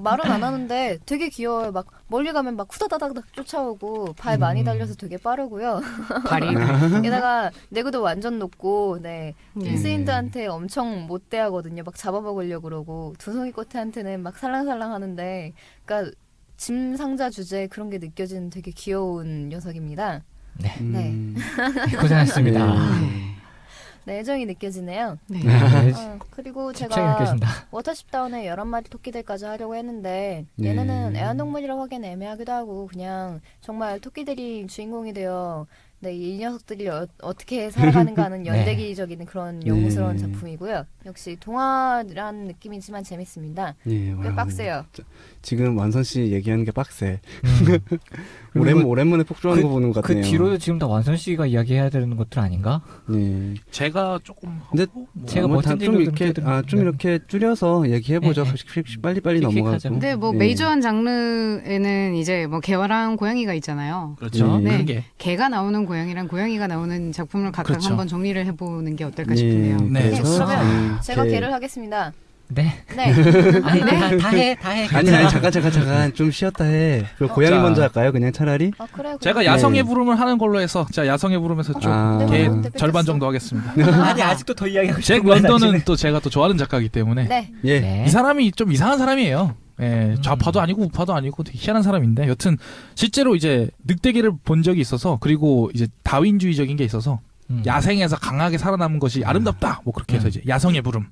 말은 안 하는데 되게 귀여워요. 막 멀리 가면 막 후다다닥 쫓아오고 발 많이 달려서 되게 빠르고요. 발이. 게다가 내구도 완전 높고 네. 린스인드한테 엄청 못 대하거든요. 막 잡아먹으려고 그러고 두송이꽃한테는 막 살랑살랑 하는데 그러니까 짐 상자 주제에 그런 게 느껴지는 되게 귀여운 녀석입니다. 고생하셨습니다. 네, 애정이 느껴지네요. 네. 그리고 집착이 제가 느껴진다. 워터십다운에 11마리 토끼들까지 하려고 했는데 얘네는 애완동물이라고 하기엔 애매하기도 하고 그냥 정말 토끼들이 주인공이 되어 이 녀석들이 어떻게 살아가는가 하는 연대기적인 그런 영웅스러운 작품이고요. 역시 동화라는 느낌이지만 재밌습니다. 꽤 빡세요. 지금 완선 씨 얘기하는 게 빡세. 오랜만에 폭주하는 거 보는 것 그 같네요. 뒤로도 지금 다 완선 씨가 이야기해야 되는 것들 아닌가? 네. 제가 조금 근데 하고 제가 뭐 멋진 좀 일로 이렇게 좀 이렇게 줄여서 얘기해보죠. 빨리빨리 퀵퀵하죠. 넘어가고. 근데 뭐 네. 메이저한 장르에는 이제 뭐 개화랑 고양이가 있잖아요. 그렇죠. 네. 그런 게 개가 나오는 고양이랑 고양이가 나오는 작품을 각각 그렇죠. 한번 정리를 해보는 게 어떨까 싶은데요. 네, 그래서 그러면 제가 개를 하겠습니다. 네. 네. 아니, 다 해. 아니 잠깐 좀 쉬었다 해. 그럼 고양이 자. 먼저 할까요? 그냥 차라리? 그래. 제가 야성의 부름을 하는 걸로 해서 자 야성의 부름에서 좀 네. 절반 정도 하겠습니다. 아니, 아직도 더 이야기하고 잭 싶은 거야, 런던은 당신은. 또 제가 또 좋아하는 작가이기 때문에 네. 예. 네. 이 사람이 좀 이상한 사람이에요. 예, 좌파도 아니고 우파도 아니고 되게 희한한 사람인데 여튼 실제로 이제 늑대기를 본 적이 있어서 그리고 이제 다윈주의적인 게 있어서 야생에서 강하게 살아남은 것이 아름답다. 뭐 그렇게 해서 이제 야성의 부름.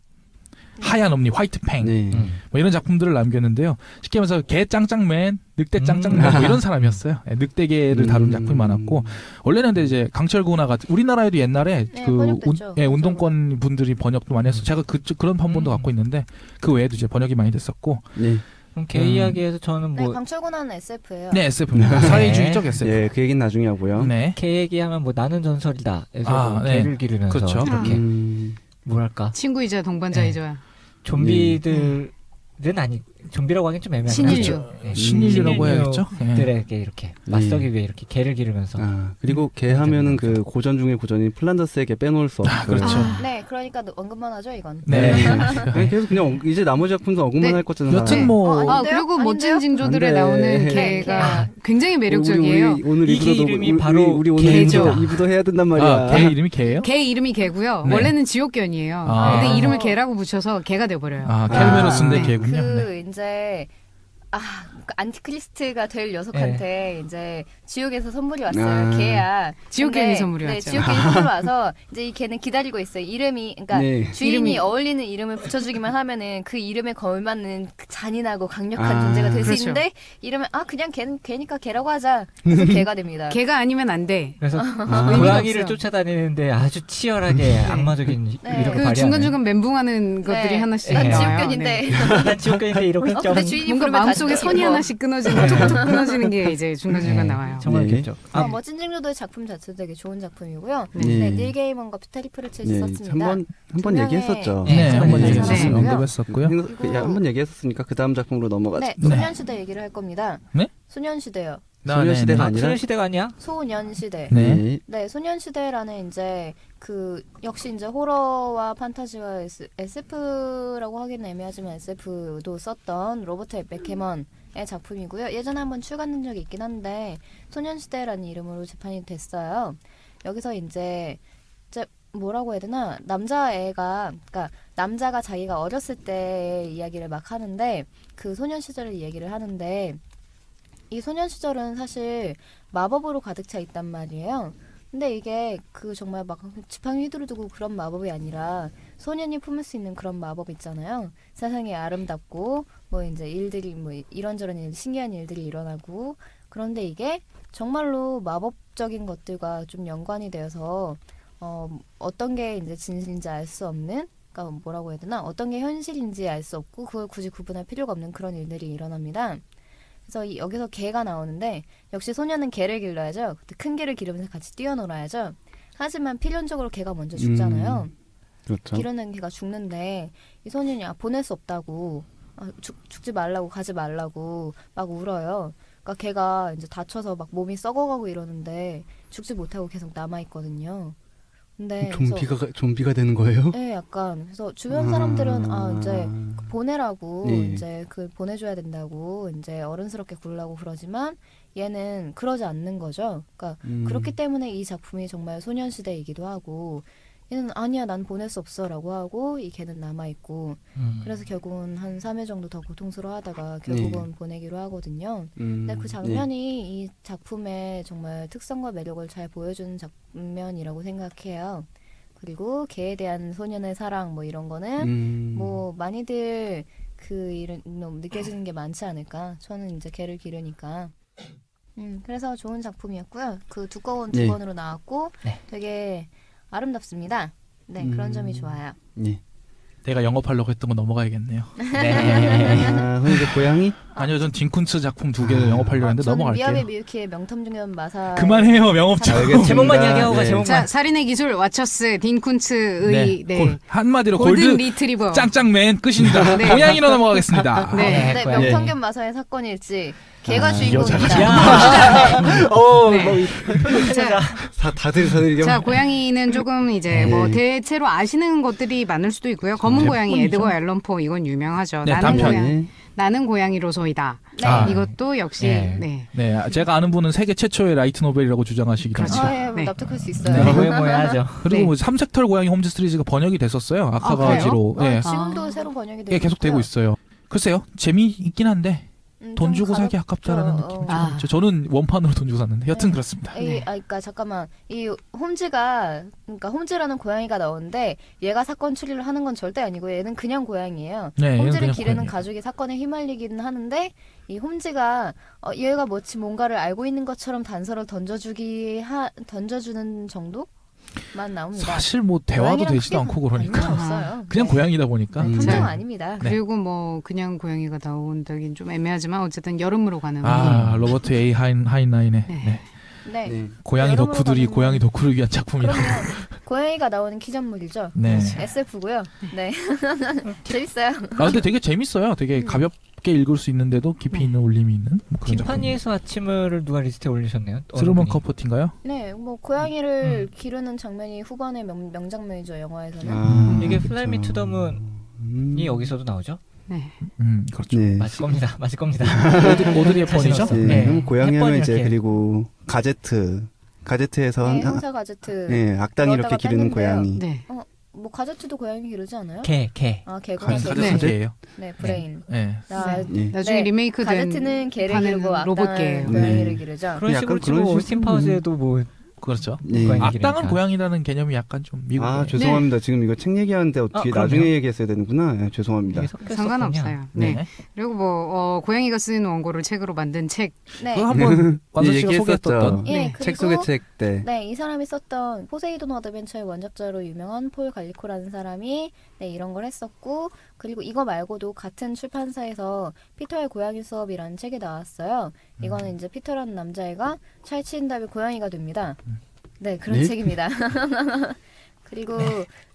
하얀 엄니, 화이트 팽, 네. 뭐 이런 작품들을 남겼는데요. 쉽게 말해서 개 짱짱맨, 늑대 짱짱맨 뭐 이런 사람이었어요. 예, 늑대개를 다룬 작품이 많았고 원래는 근데 이제 강철 구나가 우리나라에도 옛날에 네, 그 번역됐죠. 운동권 분들이 번역도 많이 했어. 제가 그런 판본도 갖고 있는데 그 외에도 이제 번역이 많이 됐었고. 네. 그럼 개 이야기에서 저는 네, 뭐 강철군하는 SF예요. 네, SF입니다. 사회주의적 SF. 예, 그 얘기는 나중에 하고요. 네. 개 얘기하면 뭐 나는 전설이다. 에서 뭐 네. 개를 기르면서 그렇죠. 이렇게 뭐랄까 친구이자 동반자이자. 좀비들은 아니 좀비라고 하긴 좀 애매하죠. 신인류. 네, 신인류라고 해야겠죠? 네. 들에게 이렇게 맞서기 위해 이렇게 개를 기르면서. 그리고 개 하면은 그 고전 중에 고전인 플란더스의 개 빼놓을 수 없어요. 그렇죠. 네, 그러니까 언급만 하죠 이건. 네. 그냥 계속 그냥 이제 나머지 작품도 언급만 네. 할 거잖아요. 여튼 뭐 아닌데요? 그리고 멋진 아닌데요? 징조들에 안 돼. 나오는 네, 개가 굉장히 매력적이에요. 우리 오늘 이 개 이부도 이름이 바로 우리 오늘 개죠. 이부도 해야 된단 말이야. 개 이름이 개예요? 개 이름이 개고요. 네. 원래는 지옥견이에요. 아. 근데 이름을 개라고 붙여서 개가 돼버려요. 켈베로스인데 네. 개군요. 네. 그 이제 그 안티크리스트가 될 녀석한테 이제 지옥에서 선물이 왔어요. 개야. 지옥견이 근데, 선물이 네, 왔죠. 지옥견이 선물 와서 이제 이 개는 기다리고 있어요. 이름이 그러니까 네. 주인이 이름이- 어울리는 이름을 붙여주기만 하면은 그 이름에 걸맞는 그 잔인하고 강력한 존재가 될 수 그렇죠. 있는데 이름은 그냥 걔는 개니까 개라고 하자. 그래서 개가 됩니다. 개가 아니면 안 돼. 그래서 의미가 고양이를 없어요. 쫓아다니는데 아주 치열하게 악마적인 네. 위력을 그 발휘하는. 중간중간 멘붕하는 것들이 하나씩 난 나와요. 지옥견인데. 난 지옥견인데 이렇게 좀 근데 주인이 뭔가 부르면 마음속에 다시 선이 뭐. 하나씩 끊어지는 툭툭 끊어지는 게 이제 중간중간 네, 나와요. 정말 네. 웃겼죠. 멋진 징조도의 작품 자체도 되게 좋은 작품이고요. 네. 네, 닐 게이먼과 피터리 프레첼이 썼습니다. 한번 두 명의- 얘기했었죠. 네, 네, 한번 네, 얘기했었어요. 네. 언급했었고요. 한번 얘기했었으니까 그 다음 작품으로 넘어가죠. 네, 소년시대 얘기를 할 겁니다. 네? 소년시대요. 소녀시대가 아니라 소년시대가 아니야? 소년시대. 네. 네, 소년시대라는 이제 역시 이제 호러와 판타지와 SF라고 하기는 애매하지만 SF도 썼던 로버트 맥캐먼의 작품이고요. 예전에 한번 출간된 적이 있긴 한데 소년시대라는 이름으로 재판이 됐어요. 여기서 이제 뭐라고 해야 되나 남자애가 그러니까 남자가 자기가 어렸을 때의 이야기를 막 하는데 그 소년 시절을 얘기를 하는데 이 소년 시절은 사실 마법으로 가득 차 있단 말이에요. 근데 이게 정말 막 지팡이 휘두르고 그런 마법이 아니라 소년이 품을 수 있는 그런 마법 있잖아요. 세상이 아름답고 뭐 이제 일들이 뭐 이런저런 신기한 일들이 일어나고 그런데 이게 정말로 마법적인 것들과 좀 연관이 되어서 어떤 게 이제 진실인지 알 수 없는 그러니까 뭐라고 해야 되나 어떤 게 현실인지 알 수 없고 그걸 굳이 구분할 필요가 없는 그런 일들이 일어납니다. 그래서 여기서 개가 나오는데 역시 소년은 개를 길러야죠. 큰 개를 기르면서 같이 뛰어놀아야죠. 하지만 필연적으로 개가 먼저 죽잖아요. 그렇죠. 기르는 개가 죽는데 이 소년이 보낼 수 없다고 죽지 말라고 가지 말라고 막 울어요. 그러니까 걔가 이제 다쳐서 막 몸이 썩어가고 이러는데 죽지 못하고 계속 남아 있거든요. 근데 좀비가 되는 거예요? 네, 약간 그래서 주변 사람들은 이제 보내라고 네. 이제 보내줘야 된다고 이제 어른스럽게 굴라고 그러지만 얘는 그러지 않는 거죠. 그러니까 그렇기 때문에 이 작품이 정말 소년시대이기도 하고 얘는 아니야 난 보낼 수 없어라고 하고 이 걔는 남아있고 그래서 결국은 한 3회 정도 더 고통스러워하다가 결국은 보내기로 하거든요. 근데 그 장면이 이 작품의 정말 특성과 매력을 잘 보여주는 장면이라고 생각해요. 그리고 개에 대한 소년의 사랑 뭐 이런 거는 뭐 많이들 이런 느껴지는 게 많지 않을까. 저는 이제 개를 기르니까. 그래서 좋은 작품이었고요. 그 두꺼운 두 권으로 나왔고 되게 아름답습니다. 네, 그런 점이 좋아요. 네. 내가 영업하려고 했던 거 넘어가야겠네요. 네. 근데 고양이? 아니요, 전 딩쿤츠 작품 2개를 영업하려고 했는데 저는 넘어갈게요. 미야비 미유키의 명탐중년 마사. 그만해요, 명업 좀. 알겠습니다. 제목만 이야기하고 가 네. 제목만. 자, 살인의 기술 와처스 딘쿤츠의 한마디로 골든 골드 리트리버. 짱짱맨 끝입니다. 네. 고양이로 넘어가겠습니다. 네. 네, 고양이. 명탐균 마사의 사건일지 개가 주인공이다. 다들 자, 고양이는 조금 이제 뭐 대체로 아시는 것들이 많을 수도 있고요. 검은 고양이 에드거 앨런 포 이건 유명하죠. 네, 나는 고양이로소이다. 아. 이것도 역시 네. 네, 제가 아는 분은 세계 최초의 라이트 노벨이라고 주장하시기도 그렇죠. 하죠. 예, 네. 납득할 수 있어요. 뭐야 하죠. 그리고 네. 뭐 삼색털 고양이 홈즈 시리즈가 번역이 됐었어요. 아까 그래요? 가지로. 예. 지금도 새로 번역이 되고 예, 계속되고 있어요. 글쎄요, 재미있긴 한데 돈 주고 사기 아깝다라는 느낌이 좀 아. 있죠. 저는 원판으로 돈 주고 샀는데 여튼 그렇습니다. 그러니까 잠깐만 이 그러니까 홈즈라는 고양이가 나오는데 얘가 사건 추리를 하는 건 절대 아니고 얘는 그냥 고양이예요. 네, 얘는 홈즈를 그냥 기르는 고양이에요. 가족이 사건에 휘말리기는 하는데 이 홈즈가 얘가 마치 뭔가를 알고 있는 것처럼 단서를 던져주는 정도만 나옵니다. 사실 뭐 대화도 고양이랑 되지도 크게 않고 그러니까 관계없어요. 그냥 네. 고양이다 보니까. 탐정 네. 아닙니다. 그리고 뭐 그냥 고양이가 나온다긴 좀 애매하지만 어쨌든 여름으로 가는 아, 로버트 A 하인라인의 네. 네. 네. 고양이 여름으로 덕후들이 가는- 고양이 덕후를 위한 작품이라고. 그러면 고양이가 나오는 키전물이죠. 네. SF고요. 네. 재밌어요. 아 근데 되게 재밌어요. 되게 가볍게 읽을 수 있는데도 깊이 있는 울림이 있는 뭐 그런 작품. 티파니에서 아침을 누가 리스트에 올리셨네요. 트루먼 커포트인가요? 네, 뭐 고양이를 기르는 장면이 후반의 명장면이죠, 영화에서는. 이게 플라이 미 투 더 문이 여기서도 나오죠? 네. 그렇죠. 네. 맞을 겁니다. 맞을 겁니다. 오드리 헵번이죠? 네. 그럼 고양이 하면 이제 이렇게. 그리고 가제트에서 네, 형사 가제트. 네, 악당이 이렇게 넣었다가 기르는 뺐는데요. 고양이. 네. 뭐 가제트도 고양이 기르지 않아요? 개. 아, 개구나. 가제트 개예요. 네, 브레인. 네. 아, 네. 나중에 네, 리메이크된 가제트는 개를 하는 기르고 로봇개예요. 악당은 고양이를 네. 기르죠. 그런 약간 식으로 그런 치고 오스틴 식으로- 파워즈에도 뭐 그렇죠. 네. 고양이 악당은 기르니까. 고양이라는 개념이 약간 좀 미국. 아, 죄송합니다. 지금 이거 책 얘기하는데 어떻게 그럼요. 나중에 얘기했어야 되는구나. 네, 죄송합니다. 이게 섞였었군요. 상관없어요. 네. 그리고 뭐 고양이가 쓰는 원고를 책으로 만든 책. 네. 그거 한번 완전 씨가 얘기했었죠. 소개했었던. 예, 네. 그리고 책 속의 책 때. 네, 이 사람이 썼던 포세이돈 어드벤처의 원작자로 유명한 폴 갈리코라는 사람이 네, 이런 걸 했었고, 그리고 이거 말고도 같은 출판사에서 피터의 고양이 수업이라는 책이 나왔어요. 이거는 이제 피터라는 남자애가 찰치인 다음에 고양이가 됩니다. 네, 그런 네? 책입니다. 그리고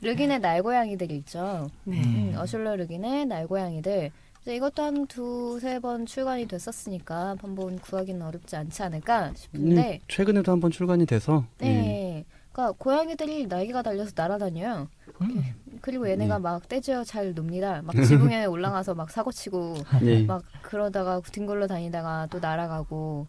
르긴의 날고양이들 있죠. 네. 어슐러 르긴의 날고양이들. 이제 이것도 한 2-3번 출간이 됐었으니까 한번 구하기는 어렵지 않지 않을까 싶은데 최근에도 한번 출간이 돼서. 네. 그러니까 고양이들이 날개가 달려서 날아다녀요. 그리고 얘네가 막 떼지어 잘 놉니다. 막 지붕에 올라가서 막 사고치고 네. 막 그러다가 뒹굴러 다니다가 또 날아가고.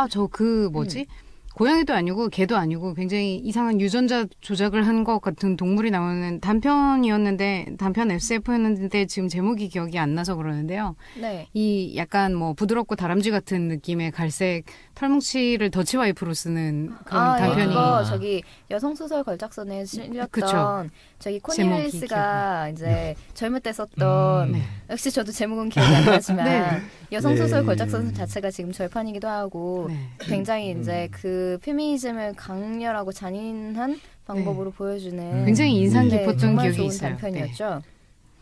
저 그 뭐지? 고양이도 아니고 개도 아니고 굉장히 이상한 유전자 조작을 한 것 같은 동물이 나오는 단편이었는데 단편 SF였는데 지금 제목이 기억이 안 나서 그러는데요. 네. 이 약간 뭐 부드럽고 다람쥐 같은 느낌의 갈색 털뭉치를 더치와이프로 쓰는 그런 단편이 이거 저기 여성 소설 걸작선에 실렸던 그쵸. 저기 코니 제목이 헬리스가 이제 젊을 때 썼던 네. 역시 저도 제목은 기억이 안 나지만 네. 여성 소설 네. 걸작선 자체가 지금 절판이기도 하고 네. 굉장히 이제 그 페미니즘을 강렬하고 잔인한 방법으로 보여주는 굉장히 인상 네, 깊었던 정말 기억이 좋은 있어요. 단편이었죠.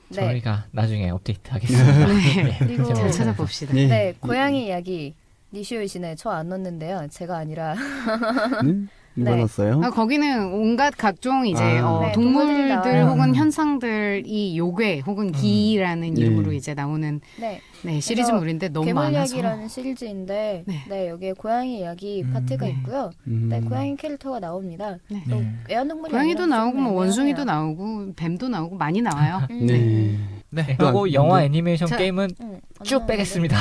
네. 저희가 나중에 업데이트하겠습니다. 네. 그리고 잘 제목은. 찾아봅시다. 네. 네, 고양이 이야기 니슈요시네 저 안 넣었는데요. 제가 아니라 누가 네. 넣었어요? 거기는 온갖 각종 이제 아. 네, 동물들이 동물들 나와요. 혹은 현상들이 요괴 혹은 기라는 네. 이름으로 이제 나오는 네. 시리즈물인데 너무 괴물 많아서 이야기라는 시리즈인데 네. 네, 여기에 고양이 이야기 파트가 네. 있고요. 네, 고양이 캐릭터가 나옵니다. 네. 또 애완동물이 고양이도 아니라 나오고 좀 뭐 원숭이도 애매해요. 나오고 뱀도 나오고 많이 나와요. 네. 네. 그리고 영화 애니메이션 자, 게임은 안 쭉 나오는데. 빼겠습니다.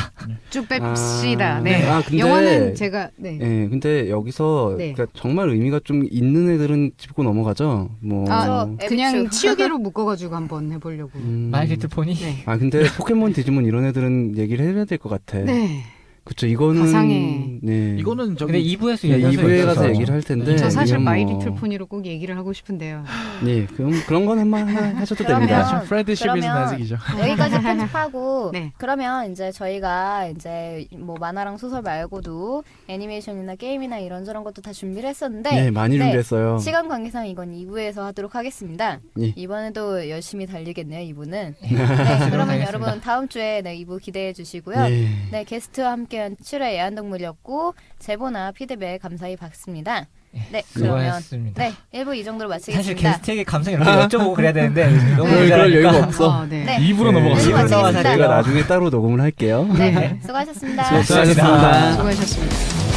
쭉 뺍시다. 아. 네. 아, 근데- 영화는 제가 네, 근데 여기서 네. 그러니까 정말 의미가 좀 있는 애들은 짚고 넘어가죠. 뭐. 저 그냥 에비추. 치우개로 묶어가지고 한번 해보려고. 아, 마이 리틀 포니. 네. 근데 포켓몬, 디지몬 이런 애들은 얘기를 해야 될 것 같아. 네. 그쵸, 이거는. 가상의. 네. 이거는 저기 근데 2부에서 네, 얘기할 수 2부에 있어서. 가서 얘기를 할 텐데. 저 사실 이건 마이 뭐- 리틀 포니로 꼭 얘기를 하고 싶은데요. 네, 그런 건 한번 하셔도 그러면- 됩니다. 지금 프레드 시비즈 그러면- 나직이죠. 여기까지 편집하고 네. 그러면 이제 저희가 이제 뭐 만화랑 소설 말고도 애니메이션이나 게임이나 이런저런 것도 다 준비를 했었는데 네, 많이 준비했어요. 시간 관계상 이건 2부에서 하도록 하겠습니다. 예. 이번에도 열심히 달리겠네요, 2부는. 네, 그러면 알겠습니다. 여러분 다음 주에 네, 2부 기대해 주시고요. 예. 네, 게스트와 함께한 7회 애완동물이었고 제보나 피드백 감사히 받습니다. 네, 그러면 수고하셨습니다. 네, 1부 이 정도로 사실 마치겠습니다. 게스트에게 감상 이렇게 여쭤보고 그래야 되는데 너무 그럴 모자라니까. 여유가 없어. 네. 네. 2부로 네. 넘어갔어요. 일부 마치겠습니다. 넘어가서 저희가 나중에 따로 녹음을 할게요. 네, 수고하셨습니다. 수고하셨습니다. 수고하셨습니다.